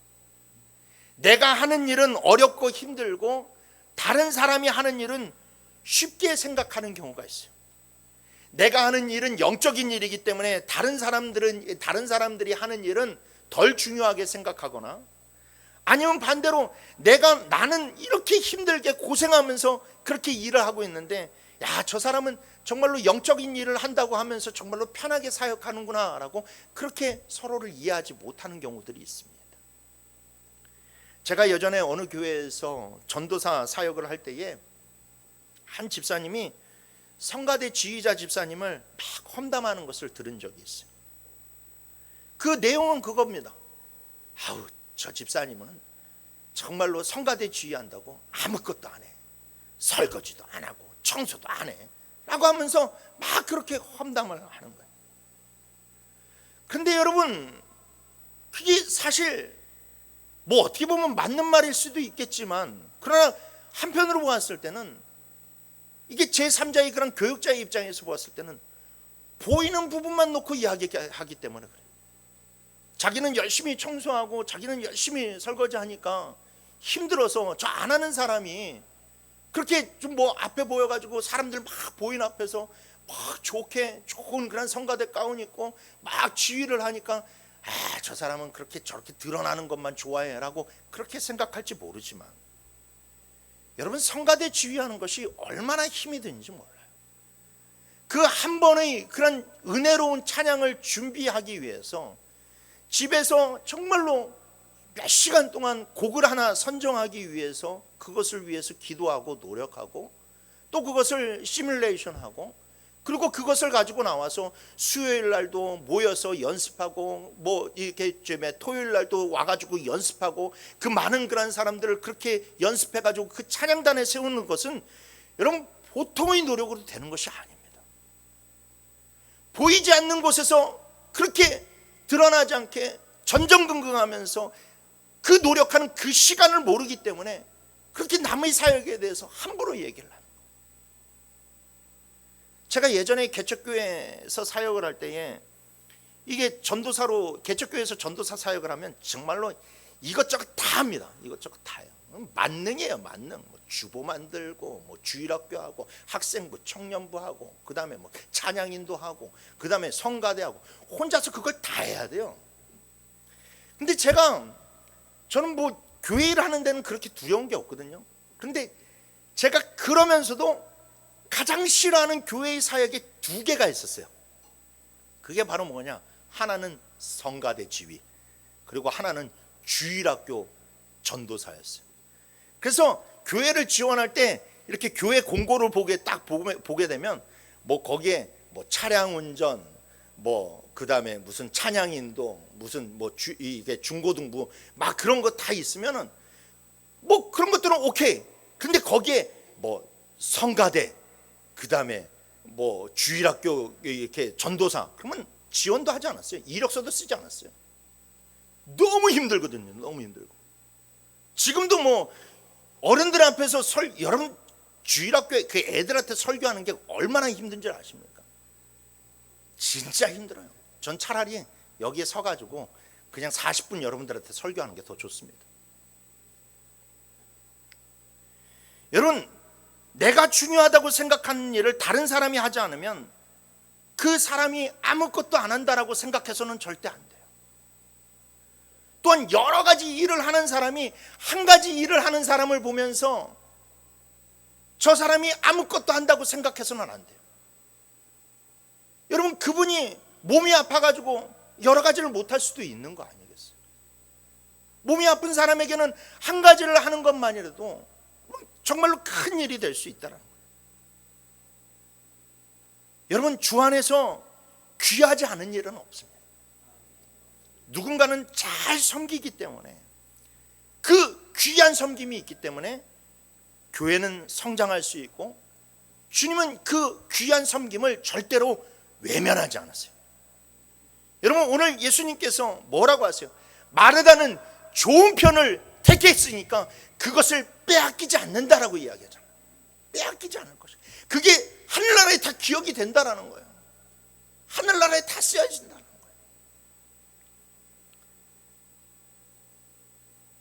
내가 하는 일은 어렵고 힘들고 다른 사람이 하는 일은 쉽게 생각하는 경우가 있어요. 내가 하는 일은 영적인 일이기 때문에 다른 사람들이 하는 일은 덜 중요하게 생각하거나, 아니면 반대로 나는 이렇게 힘들게 고생하면서 그렇게 일을 하고 있는데 저 사람은 정말로 영적인 일을 한다고 하면서 정말로 편하게 사역하는구나 라고 그렇게 서로를 이해하지 못하는 경우들이 있습니다. 제가 예전에 어느 교회에서 전도사 사역을 할 때에 한 집사님이 성가대 지휘자 집사님을 막 험담하는 것을 들은 적이 있어요. 그 내용은 그겁니다. 저 집사님은 정말로 성가대 지휘한다고 아무것도 안 해. 설거지도 안 하고 청소도 안 해 라고 하면서 막 그렇게 험담을 하는 거예요. 그런데 여러분, 그게 사실 어떻게 보면 맞는 말일 수도 있겠지만, 그러나 한편으로 보았을 때는 이게 제3자의 그런 교육자의 입장에서 보았을 때는 보이는 부분만 놓고 이야기하기 때문에 그래요. 자기는 열심히 청소하고 자기는 열심히 설거지하니까 힘들어서 저 안 하는 사람이 그렇게 좀 뭐 앞에 보여가지고 사람들 막 보이는 앞에서 막 좋은 그런 성가대 가운 입고 막 지휘를 하니까 저 사람은 그렇게 저렇게 드러나는 것만 좋아해라고 그렇게 생각할지 모르지만, 여러분, 성가대 지휘하는 것이 얼마나 힘이 드는지 몰라요. 그 한 번의 그런 은혜로운 찬양을 준비하기 위해서 집에서 정말로 몇 시간 동안 곡을 하나 선정하기 위해서 그것을 위해서 기도하고 노력하고 또 그것을 시뮬레이션하고, 그리고 그것을 가지고 나와서 수요일 날도 모여서 연습하고 뭐 이렇게 토요일 날도 와가지고 연습하고, 그 많은 그런 사람들을 그렇게 연습해가지고 그 찬양단에 세우는 것은 여러분 보통의 노력으로 되는 것이 아닙니다. 보이지 않는 곳에서 그렇게 드러나지 않게 전전긍긍하면서 그 노력하는 그 시간을 모르기 때문에 그렇게 남의 사역에 대해서 함부로 얘기를 하는 거예요. 제가 예전에 개척교회에서 사역을 할 때에 이게 전도사로, 개척교회에서 전도사 사역을 하면 정말로 이것저것 다 합니다. 이것저것 다 해요. 만능이에요. 만능. 뭐 주보 만들고 뭐 주일학교 하고 학생부 청년부 하고 그 다음에 뭐 찬양인도 하고 그 다음에 성가대 하고 혼자서 그걸 다 해야 돼요. 근데 저는 뭐 교회 일 하는 데는 그렇게 두려운 게 없거든요. 그런데 제가 그러면서도 가장 싫어하는 교회의 사역이 두 개가 있었어요. 그게 바로 뭐냐, 하나는 성가대 지휘, 그리고 하나는 주일학교 전도사였어요. 그래서 교회를 지원할 때 이렇게 교회 공고를 보게 되면 뭐 거기에 뭐 차량 운전, 뭐 그다음에 무슨 찬양인도, 무슨 뭐 이게 중고등부 막 그런 거 다 있으면은 뭐 그런 것들은 오케이. 근데 거기에 뭐 성가대, 그다음에 뭐 주일학교 이렇게 전도사, 그러면 지원도 하지 않았어요. 이력서도 쓰지 않았어요. 너무 힘들거든요. 너무 힘들고. 지금도 뭐 어른들 앞에서 여러분 주일학교에 그 애들한테 설교하는 게 얼마나 힘든지 아십니까? 진짜 힘들어요. 전 차라리 여기에 서가지고 그냥 40분 여러분들한테 설교하는 게 더 좋습니다. 여러분, 내가 중요하다고 생각하는 일을 다른 사람이 하지 않으면 그 사람이 아무것도 안 한다라고 생각해서는 절대 안 돼요. 또한 여러 가지 일을 하는 사람이 한 가지 일을 하는 사람을 보면서 저 사람이 아무것도 한다고 생각해서는 안 돼요. 여러분, 그분이 몸이 아파가지고 여러 가지를 못할 수도 있는 거 아니겠어요? 몸이 아픈 사람에게는 한 가지를 하는 것만이라도 정말로 큰 일이 될 수 있다는 거예요. 여러분, 주 안에서 귀하지 않은 일은 없습니다. 누군가는 잘 섬기기 때문에, 그 귀한 섬김이 있기 때문에 교회는 성장할 수 있고, 주님은 그 귀한 섬김을 절대로 외면하지 않았어요. 여러분, 오늘 예수님께서 뭐라고 하세요? 마르다는 좋은 편을 택했으니까 그것을 빼앗기지 않는다라고 이야기하잖아요. 빼앗기지 않을 것이. 그게 하늘나라에 다 기억이 된다라는 거예요. 하늘나라에 다 쓰여진다는 거예요.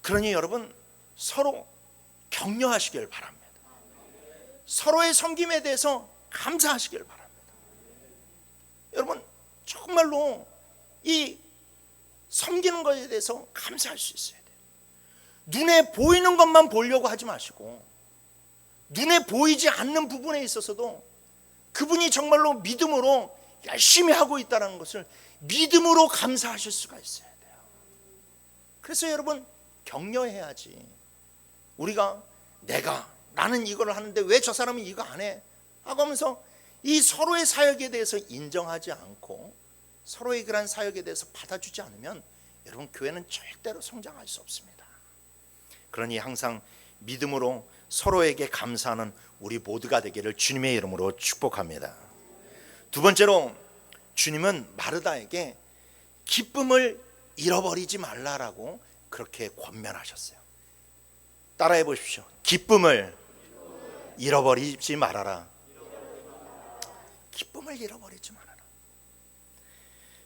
그러니 여러분, 서로 격려하시길 바랍니다. 서로의 섬김에 대해서 감사하시길 바랍니다. 여러분, 정말로 이 섬기는 것에 대해서 감사할 수 있어야 돼요. 눈에 보이는 것만 보려고 하지 마시고, 눈에 보이지 않는 부분에 있어서도 그분이 정말로 믿음으로 열심히 하고 있다는 것을 믿음으로 감사하실 수가 있어야 돼요. 그래서 여러분, 격려해야지. 우리가 나는 이걸 하는데 왜 저 사람은 이거 안 해? 하고 하면서 이 서로의 사역에 대해서 인정하지 않고 서로의 그런 사역에 대해서 받아주지 않으면 여러분, 교회는 절대로 성장할 수 없습니다. 그러니 항상 믿음으로 서로에게 감사하는 우리 모두가 되기를 주님의 이름으로 축복합니다. 두 번째로, 주님은 마르다에게 기쁨을 잃어버리지 말라라고 그렇게 권면하셨어요. 따라해 보십시오. 기쁨을 잃어버리지 말아라. 기쁨을 잃어버리지 말아라.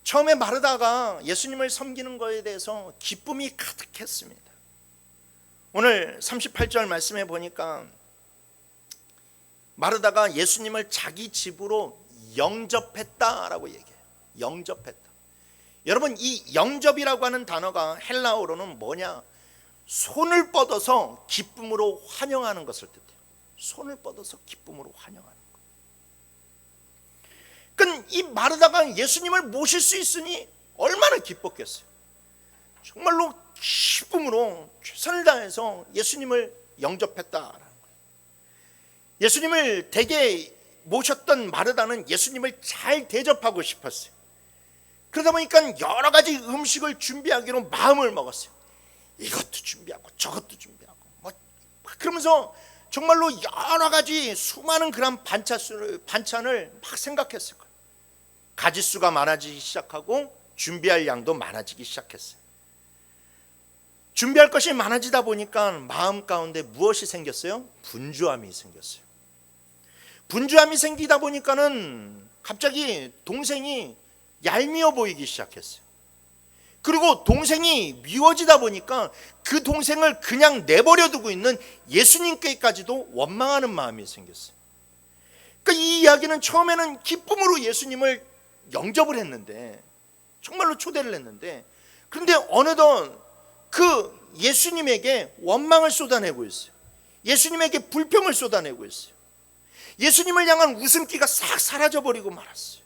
처음에 마르다가 예수님을 섬기는 것에 대해서 기쁨이 가득했습니다. 오늘 38절 말씀해 보니까 마르다가 예수님을 자기 집으로 영접했다라고 얘기해요. 영접했다. 여러분, 이 영접이라고 하는 단어가 헬라어로는 뭐냐? 손을 뻗어서 기쁨으로 환영하는 것을 뜻해요. 손을 뻗어서 기쁨으로 환영하는 것. 그러니까 이 마르다가 예수님을 모실 수 있으니 얼마나 기뻤겠어요. 정말로 기쁨으로 최선을 다해서 예수님을 영접했다라는 거예요. 예수님을 댁에 모셨던 마르다는 예수님을 잘 대접하고 싶었어요. 그러다 보니까 여러 가지 음식을 준비하기로 마음을 먹었어요. 이것도 준비하고 저것도 준비하고 그러면서 정말로 여러 가지 수많은 그런 반찬을 막 생각했을 거예요. 가짓수가 많아지기 시작하고 준비할 양도 많아지기 시작했어요. 준비할 것이 많아지다 보니까 마음 가운데 무엇이 생겼어요? 분주함이 생겼어요. 분주함이 생기다 보니까는 갑자기 동생이 얄미워 보이기 시작했어요. 그리고 동생이 미워지다 보니까 그 동생을 그냥 내버려 두고 있는 예수님께까지도 원망하는 마음이 생겼어요. 그러니까 이 이야기는 처음에는 기쁨으로 예수님을 영접을 했는데, 정말로 초대를 했는데, 그런데 어느덧 그 예수님에게 원망을 쏟아내고 있어요. 예수님에게 불평을 쏟아내고 있어요. 예수님을 향한 웃음기가 싹 사라져버리고 말았어요.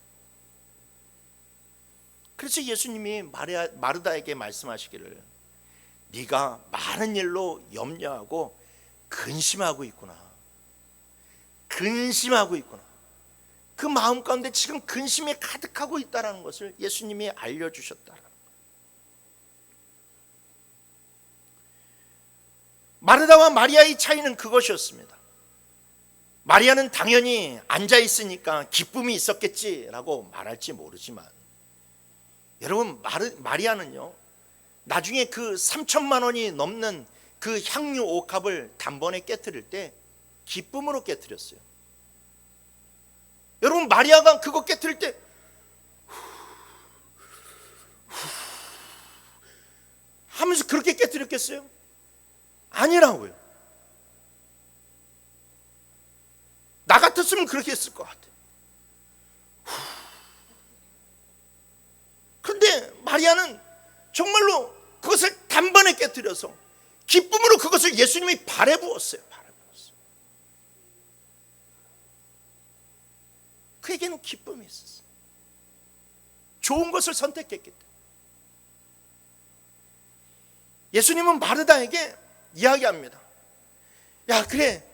그래서 예수님이 마르다에게 말씀하시기를, 네가 많은 일로 염려하고 근심하고 있구나. 근심하고 있구나. 그 마음 가운데 지금 근심이 가득하고 있다는 것을 예수님이 알려주셨다라는 거예요. 마르다와 마리아의 차이는 그것이었습니다. 마리아는 당연히 앉아 있으니까 기쁨이 있었겠지라고 말할지 모르지만, 여러분, 마리아는요, 나중에 그 3천만 원이 넘는 그 향유 옥합을 단번에 깨트릴 때 기쁨으로 깨트렸어요. 여러분, 마리아가 그거 깨트릴 때 하면서 그렇게 깨트렸겠어요? 아니라고요. 나 같았으면 그렇게 했을 것 같아요. 그런데 마리아는 정말로 그것을 단번에 깨뜨려서 기쁨으로 그것을 예수님이 발에 부었어요. 그에게는 기쁨이 있었어요. 좋은 것을 선택했기 때문에. 예수님은 마르다에게 이야기합니다. 야, 그래,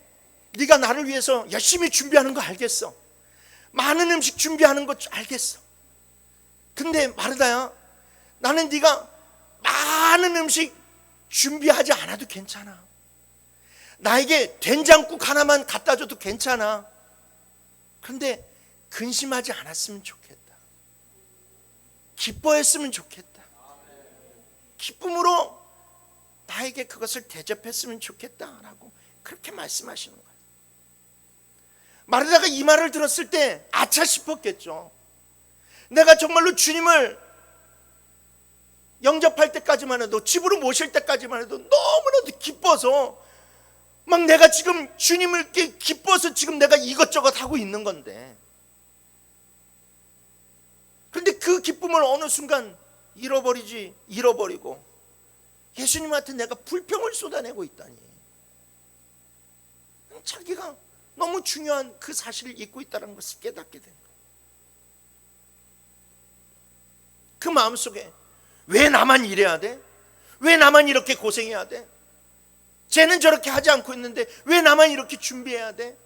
네가 나를 위해서 열심히 준비하는 거 알겠어. 많은 음식 준비하는 거 알겠어. 근데 마르다야, 나는 네가 많은 음식 준비하지 않아도 괜찮아. 나에게 된장국 하나만 갖다 줘도 괜찮아. 그런데 근심하지 않았으면 좋겠다. 기뻐했으면 좋겠다. 기쁨으로 나에게 그것을 대접했으면 좋겠다라고 그렇게 말씀하시는 거예요. 마르다가 이 말을 들었을 때 아차 싶었겠죠. 내가 정말로 주님을 영접할 때까지만 해도, 집으로 모실 때까지만 해도 너무나도 기뻐서 막 내가 지금 주님을 기뻐서 지금 내가 이것저것 하고 있는 건데, 그런데 그 기쁨을 어느 순간 잃어버리고 예수님한테 내가 불평을 쏟아내고 있다니, 자기가 너무 중요한 그 사실을 잊고 있다는 것을 깨닫게 된 거예요. 그 마음속에 왜 나만 이래야 돼? 왜 나만 이렇게 고생해야 돼? 쟤는 저렇게 하지 않고 있는데 왜 나만 이렇게 준비해야 돼?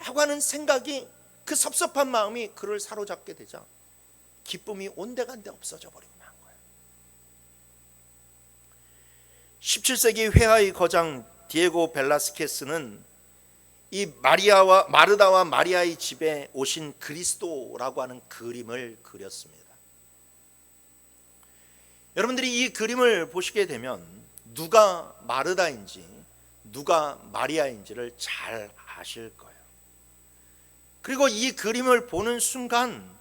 라고 하는 생각이, 그 섭섭한 마음이 그를 사로잡게 되자 기쁨이 온데간데 없어져 버리고 만 거예요. 17세기 회화의 거장 디에고 벨라스케스는 이 마르다와 마리아의 집에 오신 그리스도라고 하는 그림을 그렸습니다. 여러분들이 이 그림을 보시게 되면 누가 마르다인지 누가 마리아인지를 잘 아실 거예요. 그리고 이 그림을 보는 순간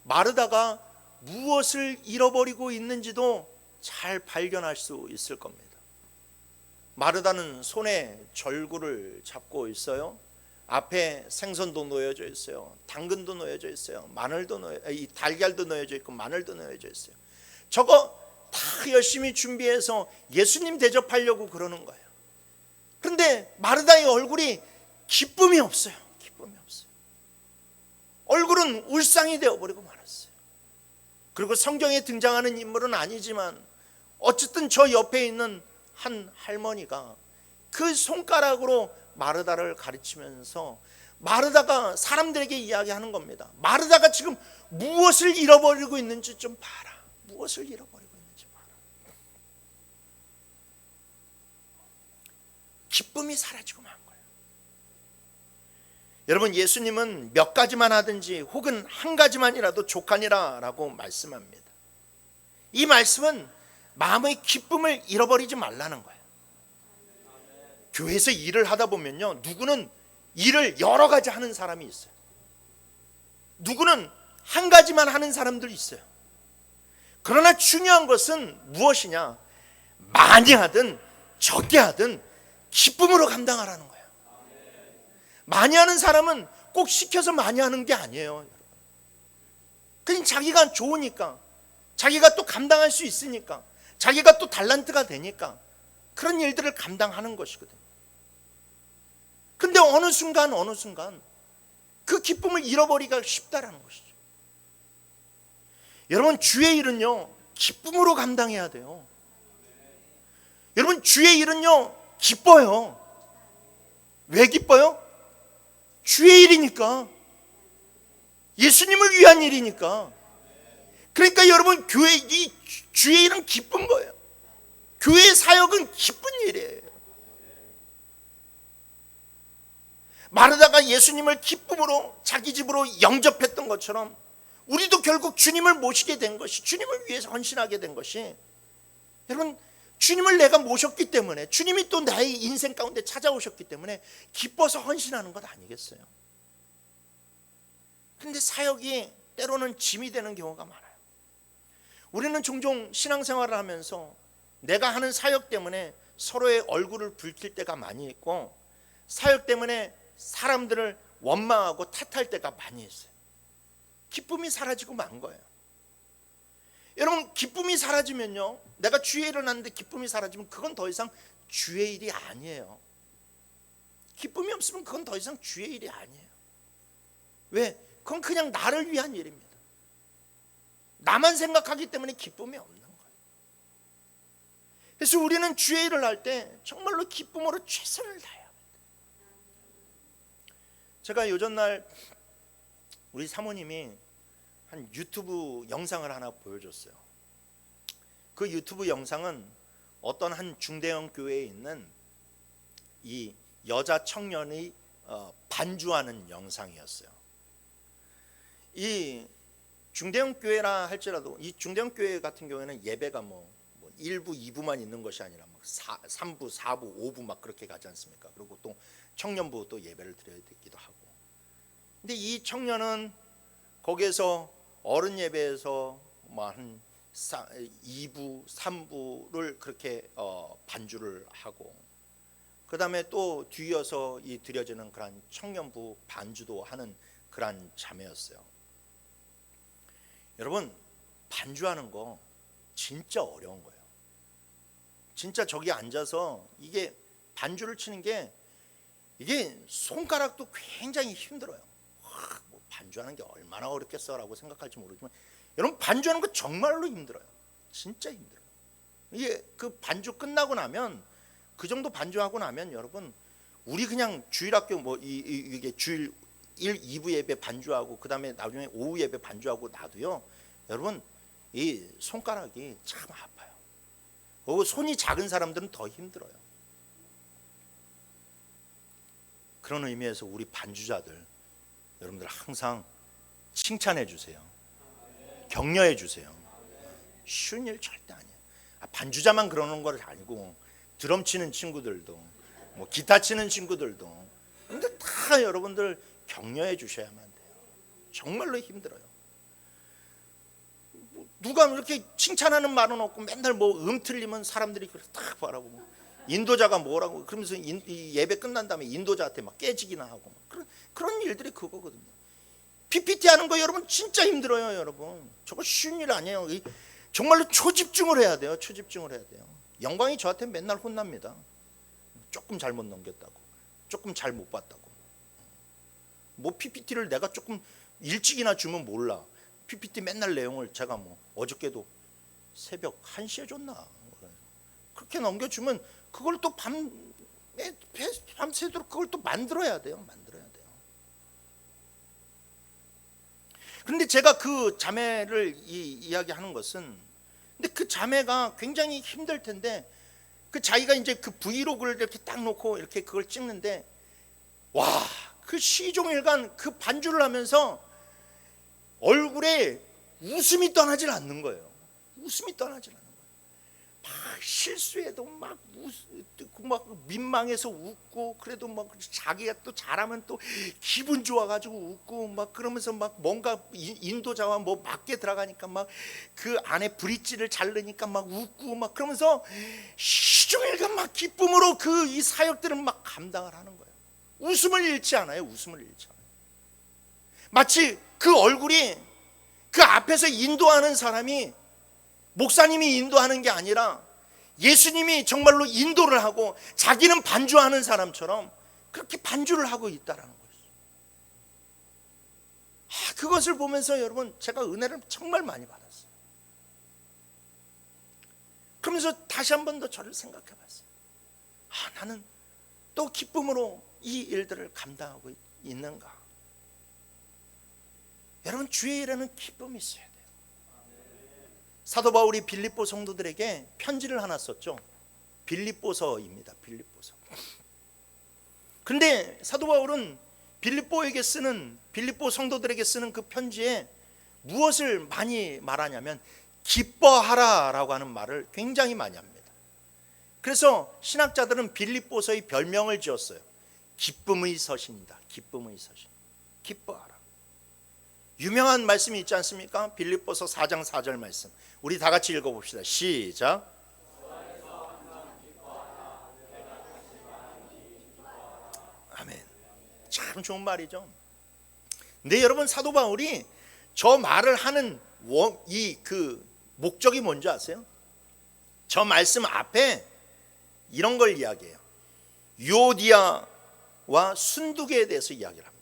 마르다가 무엇을 잃어버리고 있는지도 잘 발견할 수 있을 겁니다. 마르다는 손에 절구를 잡고 있어요. 앞에 생선도 놓여져 있어요. 당근도 놓여져 있어요. 이 달걀도 놓여져 있고 마늘도 놓여져 있어요. 저거 다 열심히 준비해서 예수님 대접하려고 그러는 거예요. 그런데 마르다의 얼굴이 기쁨이 없어요. 기쁨이 없어요. 얼굴은 울상이 되어버리고 말았어요. 그리고 성경에 등장하는 인물은 아니지만 어쨌든 저 옆에 있는 한 할머니가 그 손가락으로 마르다를 가르치면서 마르다가 사람들에게 이야기하는 겁니다. 마르다가 지금 무엇을 잃어버리고 있는지 좀 봐라. 무엇을 잃어버리고 있는지 봐라. 기쁨이 사라지고 만 거예요. 여러분, 예수님은 몇 가지만 하든지 혹은 한 가지만이라도 족하니라 라고 말씀합니다. 이 말씀은 마음의 기쁨을 잃어버리지 말라는 거예요. 교회에서 일을 하다 보면요, 누구는 일을 여러 가지 하는 사람이 있어요. 누구는 한 가지만 하는 사람들이 있어요. 그러나 중요한 것은 무엇이냐? 많이 하든 적게 하든 기쁨으로 감당하라는 거예요. 많이 하는 사람은 꼭 시켜서 많이 하는 게 아니에요. 그냥 자기가 좋으니까, 자기가 또 감당할 수 있으니까, 자기가 또 달란트가 되니까 그런 일들을 감당하는 것이거든요. 근데 어느 순간 그 기쁨을 잃어버리기가 쉽다라는 것이죠. 여러분, 주의 일은요, 기쁨으로 감당해야 돼요. 여러분, 주의 일은요, 기뻐요. 왜 기뻐요? 주의 일이니까. 예수님을 위한 일이니까. 그러니까 여러분, 이 주의 일은 기쁜 거예요. 교회의 사역은 기쁜 일이에요. 마르다가 예수님을 기쁨으로 자기 집으로 영접했던 것처럼 우리도 결국 주님을 모시게 된 것이, 주님을 위해서 헌신하게 된 것이, 여러분, 주님을 내가 모셨기 때문에, 주님이 또 나의 인생 가운데 찾아오셨기 때문에 기뻐서 헌신하는 것 아니겠어요? 그런데 사역이 때로는 짐이 되는 경우가 많아요. 우리는 종종 신앙생활을 하면서 내가 하는 사역 때문에 서로의 얼굴을 붉힐 때가 많이 있고, 사역 때문에 사람들을 원망하고 탓할 때가 많이 있어요. 기쁨이 사라지고 만 거예요. 여러분, 기쁨이 사라지면요, 내가 주의 일을 하는데 기쁨이 사라지면 그건 더 이상 주의 일이 아니에요. 기쁨이 없으면 그건 더 이상 주의 일이 아니에요. 왜? 그건 그냥 나를 위한 일입니다. 나만 생각하기 때문에 기쁨이 없는 거예요. 그래서 우리는 주의 일을 할 때 정말로 기쁨으로 최선을 다해야 합니다. 제가 요전날 우리 사모님이 한 유튜브 영상을 하나 보여줬어요. 그 유튜브 영상은 어떤 한 중대형 교회에 있는 이 여자 청년이 반주하는 영상이었어요. 이 중대형 교회라 할지라도 이 중대형 교회 같은 경우에는 예배가 뭐 1부, 2부만 있는 것이 아니라 막 3부, 4부, 5부 막 그렇게 가지 않습니까? 그리고 또 청년부 또 예배를 드려야 되기도 하고. 근데 이 청년은 거기에서 어른 예배에서 뭐 한 2부, 3부를 그렇게 반주를 하고, 그 다음에 또 뒤이어서 이 드려지는 그런 청년부 반주도 하는 그런 자매였어요. 여러분, 반주하는 거 진짜 어려운 거예요. 진짜 저기 앉아서 이게 반주를 치는 게 이게 손가락도 굉장히 힘들어요. 뭐 반주하는 게 얼마나 어렵겠어라고 생각할지 모르지만, 여러분, 반주하는 거 정말로 힘들어요. 진짜 힘들어요. 이게 그 반주 끝나고 나면, 그 정도 반주하고 나면 여러분, 우리 그냥 주일학교 뭐 이게 주일 1, 2부 예배 반주하고 그 다음에 나중에 오후 예배 반주하고 나도요, 여러분, 이 손가락이 참 아파요. 그리고 손이 작은 사람들은 더 힘들어요. 그런 의미에서 우리 반주자들 여러분들 항상 칭찬해 주세요. 격려해 주세요. 쉬운 일 절대 아니에요. 반주자만 그러는 건 아니고 드럼 치는 친구들도 뭐 기타 치는 친구들도, 근데 다 여러분들 격려해 주셔야만 돼요. 정말로 힘들어요. 누가 이렇게 칭찬하는 말은 없고 맨날 뭐 틀리면 사람들이 그렇게 딱 바라보고, 인도자가 뭐라고 그러면서 이 예배 끝난 다음에 인도자한테 막 깨지기나 하고 그런 일들이 그거거든요. PPT 하는 거 여러분 진짜 힘들어요. 여러분 저거 쉬운 일 아니에요. 정말로 초집중을 해야 돼요. 초집중을 해야 돼요. 영광이 저한테 맨날 혼납니다. 조금 잘못 넘겼다고, 조금 잘 못 봤다고. 뭐 PPT를 내가 조금 일찍이나 주면 몰라. PPT 맨날 내용을 제가 뭐 어저께도 새벽 1시에 줬나 그렇게 넘겨주면 그걸 또 밤새도록 그걸 또 만들어야 돼요. 그런데 제가 그 자매를 이야기하는 것은, 근데 그 자매가 굉장히 힘들 텐데, 그 자기가 이제 그 브이로그를 이렇게 딱 놓고 이렇게 그걸 찍는데, 와, 그 시종일관 그 반주를 하면서 얼굴에 웃음이 떠나질 않는 거예요. 웃음이 떠나질 않는 거예요. 막 실수해도 막 민망해서 웃고, 그래도 막 자기가 또 잘하면 또 기분 좋아가지고 웃고, 막 그러면서 막 뭔가 인도자와 뭐 맞게 들어가니까 막 그 안에 브릿지를 잘 넣으니까 막 웃고, 막 그러면서 시종일관 막 기쁨으로 그 이 사역들은 막 감당을 하는 거예요. 웃음을 잃지 않아요. 웃음을 잃지 않아요. 마치 그 얼굴이 그 앞에서 인도하는 사람이 목사님이 인도하는 게 아니라 예수님이 정말로 인도를 하고 자기는 반주하는 사람처럼 그렇게 반주를 하고 있다는 거예요. 그것을 보면서 여러분 제가 은혜를 정말 많이 받았어요. 그러면서 다시 한 번 더 저를 생각해 봤어요. 나는 또 기쁨으로 이 일들을 감당하고 있는가. 여러분 주의 일에는 기쁨이 있어야 돼요. 사도 바울이 빌립보 성도들에게 편지를 하나 썼죠. 빌립보서입니다. 빌립보서. 그런데 사도 바울은 빌립보 성도들에게 쓰는 그 편지에 무엇을 많이 말하냐면 기뻐하라라고 하는 말을 굉장히 많이 합니다. 그래서 신학자들은 빌립보서의 별명을 지었어요. 기쁨의 서신이다. 기쁨의 서신. 기뻐하라. 유명한 말씀이 있지 않습니까? 빌립보서 4장 4절 말씀. 우리 다 같이 읽어봅시다. 시작. 아멘. 참 좋은 말이죠. 근데 여러분 사도 바울이 저 말을 하는 그 목적이 뭔지 아세요? 저 말씀 앞에 이런 걸 이야기해요. 유오디아와 순두계에 대해서 이야기를 합니다.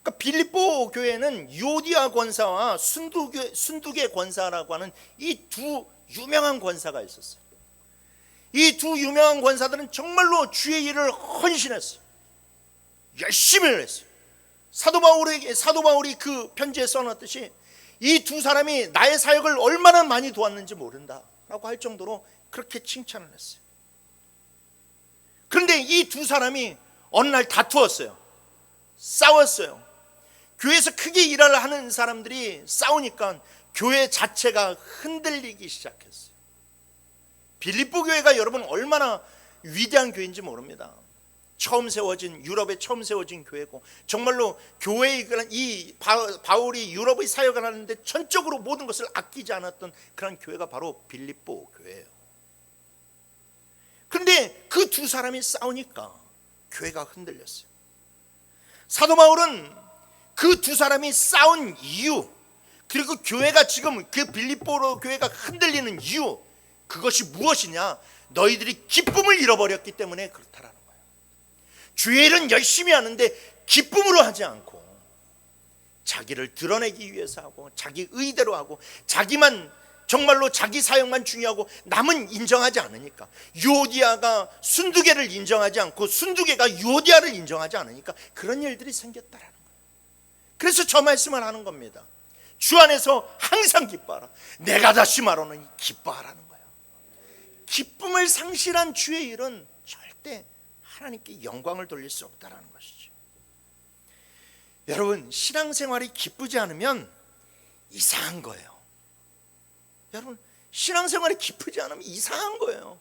그러니까 빌립보 교회는 유오디아 권사와 순두계 권사라고 하는 이 두 유명한 권사가 있었어요. 이 두 유명한 권사들은 정말로 주의 일을 헌신했어요. 열심히 했어요. 사도 바울이 그 편지에 써놨듯이 이 두 사람이 나의 사역을 얼마나 많이 도왔는지 모른다라고 할 정도로 그렇게 칭찬을 했어요. 그런데 이 두 사람이 어느 날 다투었어요. 싸웠어요. 교회에서 크게 일을 하는 사람들이 싸우니까 교회 자체가 흔들리기 시작했어요. 빌립보 교회가 여러분 얼마나 위대한 교회인지 모릅니다. 유럽에 처음 세워진 교회고, 정말로 교회의 이 바울이 유럽의 사역을 하는데 전적으로 모든 것을 아끼지 않았던 그런 교회가 바로 빌립보 교회예요. 그런데 그 두 사람이 싸우니까 교회가 흔들렸어요. 사도 바울은 그 두 사람이 싸운 이유, 그리고 교회가 지금 그 빌립보 교회가 흔들리는 이유, 그것이 무엇이냐? 너희들이 기쁨을 잃어버렸기 때문에 그렇다라는 거예요. 주의 일은 열심히 하는데 기쁨으로 하지 않고 자기를 드러내기 위해서 하고, 자기 의대로 하고, 자기만 정말로 자기 사역만 중요하고 남은 인정하지 않으니까, 유오디아가 순두계를 인정하지 않고 순두계가 유오디아를 인정하지 않으니까 그런 일들이 생겼다라는 거예요. 그래서 저 말씀을 하는 겁니다. 주 안에서 항상 기뻐하라. 내가 다시 말하노니 기뻐하라는 거예요. 기쁨을 상실한 주의 일은 절대 하나님께 영광을 돌릴 수 없다라는 것이죠. 여러분, 신앙생활이 기쁘지 않으면 이상한 거예요. 여러분, 신앙생활이 기쁘지 않으면 이상한 거예요.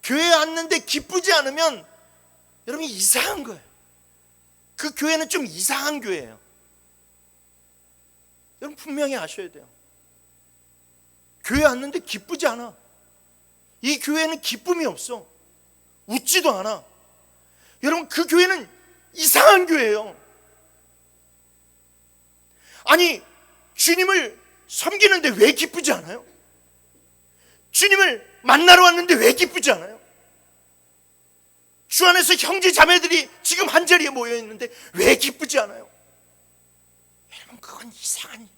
교회에 왔는데 기쁘지 않으면 여러분 이상한 거예요. 그 교회는 좀 이상한 교회예요. 여러분 분명히 아셔야 돼요. 교회 왔는데 기쁘지 않아. 이 교회는 기쁨이 없어. 웃지도 않아. 여러분, 그 교회는 이상한 교회예요. 아니, 주님을 섬기는데 왜 기쁘지 않아요? 주님을 만나러 왔는데 왜 기쁘지 않아요? 주 안에서 형제 자매들이 지금 한자리에 모여 있는데 왜 기쁘지 않아요? 여러분, 그건 이상한 일이에요.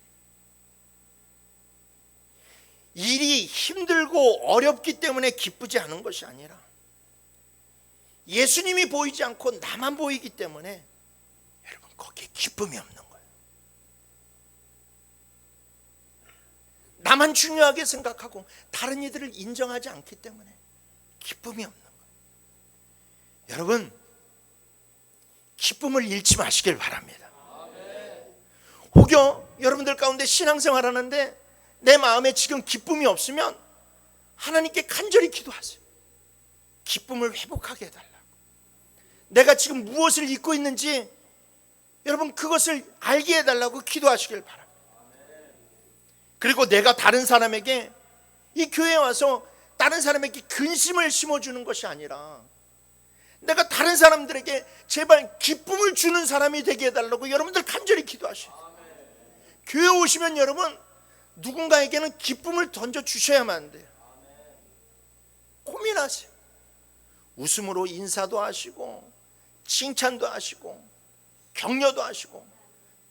일이 힘들고 어렵기 때문에 기쁘지 않은 것이 아니라 예수님이 보이지 않고 나만 보이기 때문에 여러분, 거기에 기쁨이 없는 거예요. 나만 중요하게 생각하고 다른 이들을 인정하지 않기 때문에 기쁨이 없는 거예요. 여러분, 기쁨을 잃지 마시길 바랍니다. 혹여 여러분들 가운데 신앙생활 하는데 내 마음에 지금 기쁨이 없으면 하나님께 간절히 기도하세요. 기쁨을 회복하게 해달라고. 내가 지금 무엇을 잊고 있는지 여러분, 그것을 알게 해달라고 기도하시길 바랍니다. 그리고 내가 다른 사람에게, 이 교회에 와서 다른 사람에게 근심을 심어주는 것이 아니라 내가 다른 사람들에게 제발 기쁨을 주는 사람이 되게 해달라고 여러분들 간절히 기도하셔요. 교회 오시면 여러분, 누군가에게는 기쁨을 던져주셔야만 안 돼요. 고민하세요. 웃음으로 인사도 하시고 칭찬도 하시고 격려도 하시고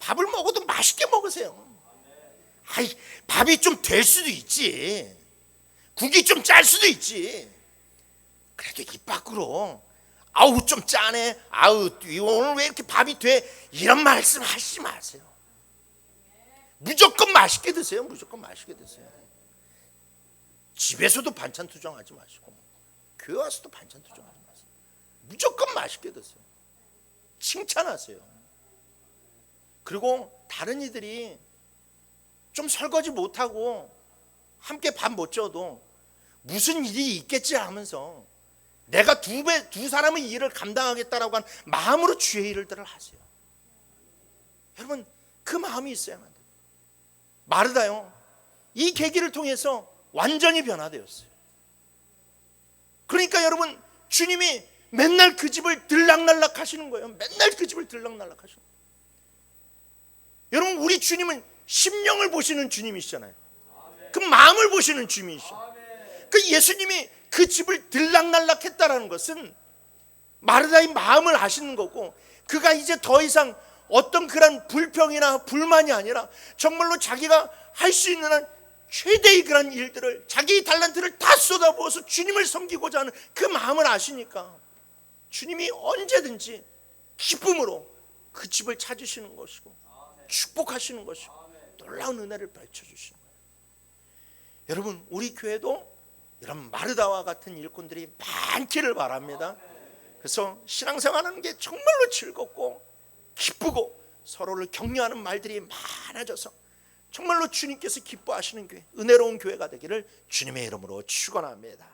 밥을 먹어도 맛있게 먹으세요. 아이, 밥이 좀 될 수도 있지, 국이 좀 짤 수도 있지, 그래도 입 밖으로 아우 좀 짜네, 아우 오늘 왜 이렇게 밥이 돼, 이런 말씀 하시지 마세요. 무조건 맛있게 드세요. 무조건 맛있게 드세요. 집에서도 반찬 투정하지 마시고 교회 와서도 반찬 투정하지 마세요. 무조건 맛있게 드세요. 칭찬하세요. 그리고 다른 이들이 좀 설거지 못하고 함께 밥 못 줘도 무슨 일이 있겠지 하면서 내가 두 사람의 일을 감당하겠다라고 한 마음으로 주의 일들을 하세요. 여러분, 그 마음이 있어야만 돼요. 마르다요, 이 계기를 통해서 완전히 변화되었어요. 그러니까 여러분, 주님이 맨날 그 집을 들락날락 하시는 거예요. 맨날 그 집을 들락날락 하시는 거예요. 여러분, 우리 주님은 심령을 보시는 주님이시잖아요. 그 마음을 보시는 주님이시죠. 그 예수님이 그 집을 들락날락 했다라는 것은 마르다의 마음을 아시는 거고, 그가 이제 더 이상 어떤 그런 불평이나 불만이 아니라 정말로 자기가 할 수 있는 한 최대의 그런 일들을, 자기의 달란트를 다 쏟아부어서 주님을 섬기고자 하는 그 마음을 아시니까 주님이 언제든지 기쁨으로 그 집을 찾으시는 것이고 축복하시는 것이고 놀라운 은혜를 펼쳐주시는 거예요. 여러분, 우리 교회도 이런 마르다와 같은 일꾼들이 많기를 바랍니다. 그래서 신앙생활하는 게 정말로 즐겁고 기쁘고 서로를 격려하는 말들이 많아져서 정말로 주님께서 기뻐하시는 교회, 은혜로운 교회가 되기를 주님의 이름으로 축원합니다.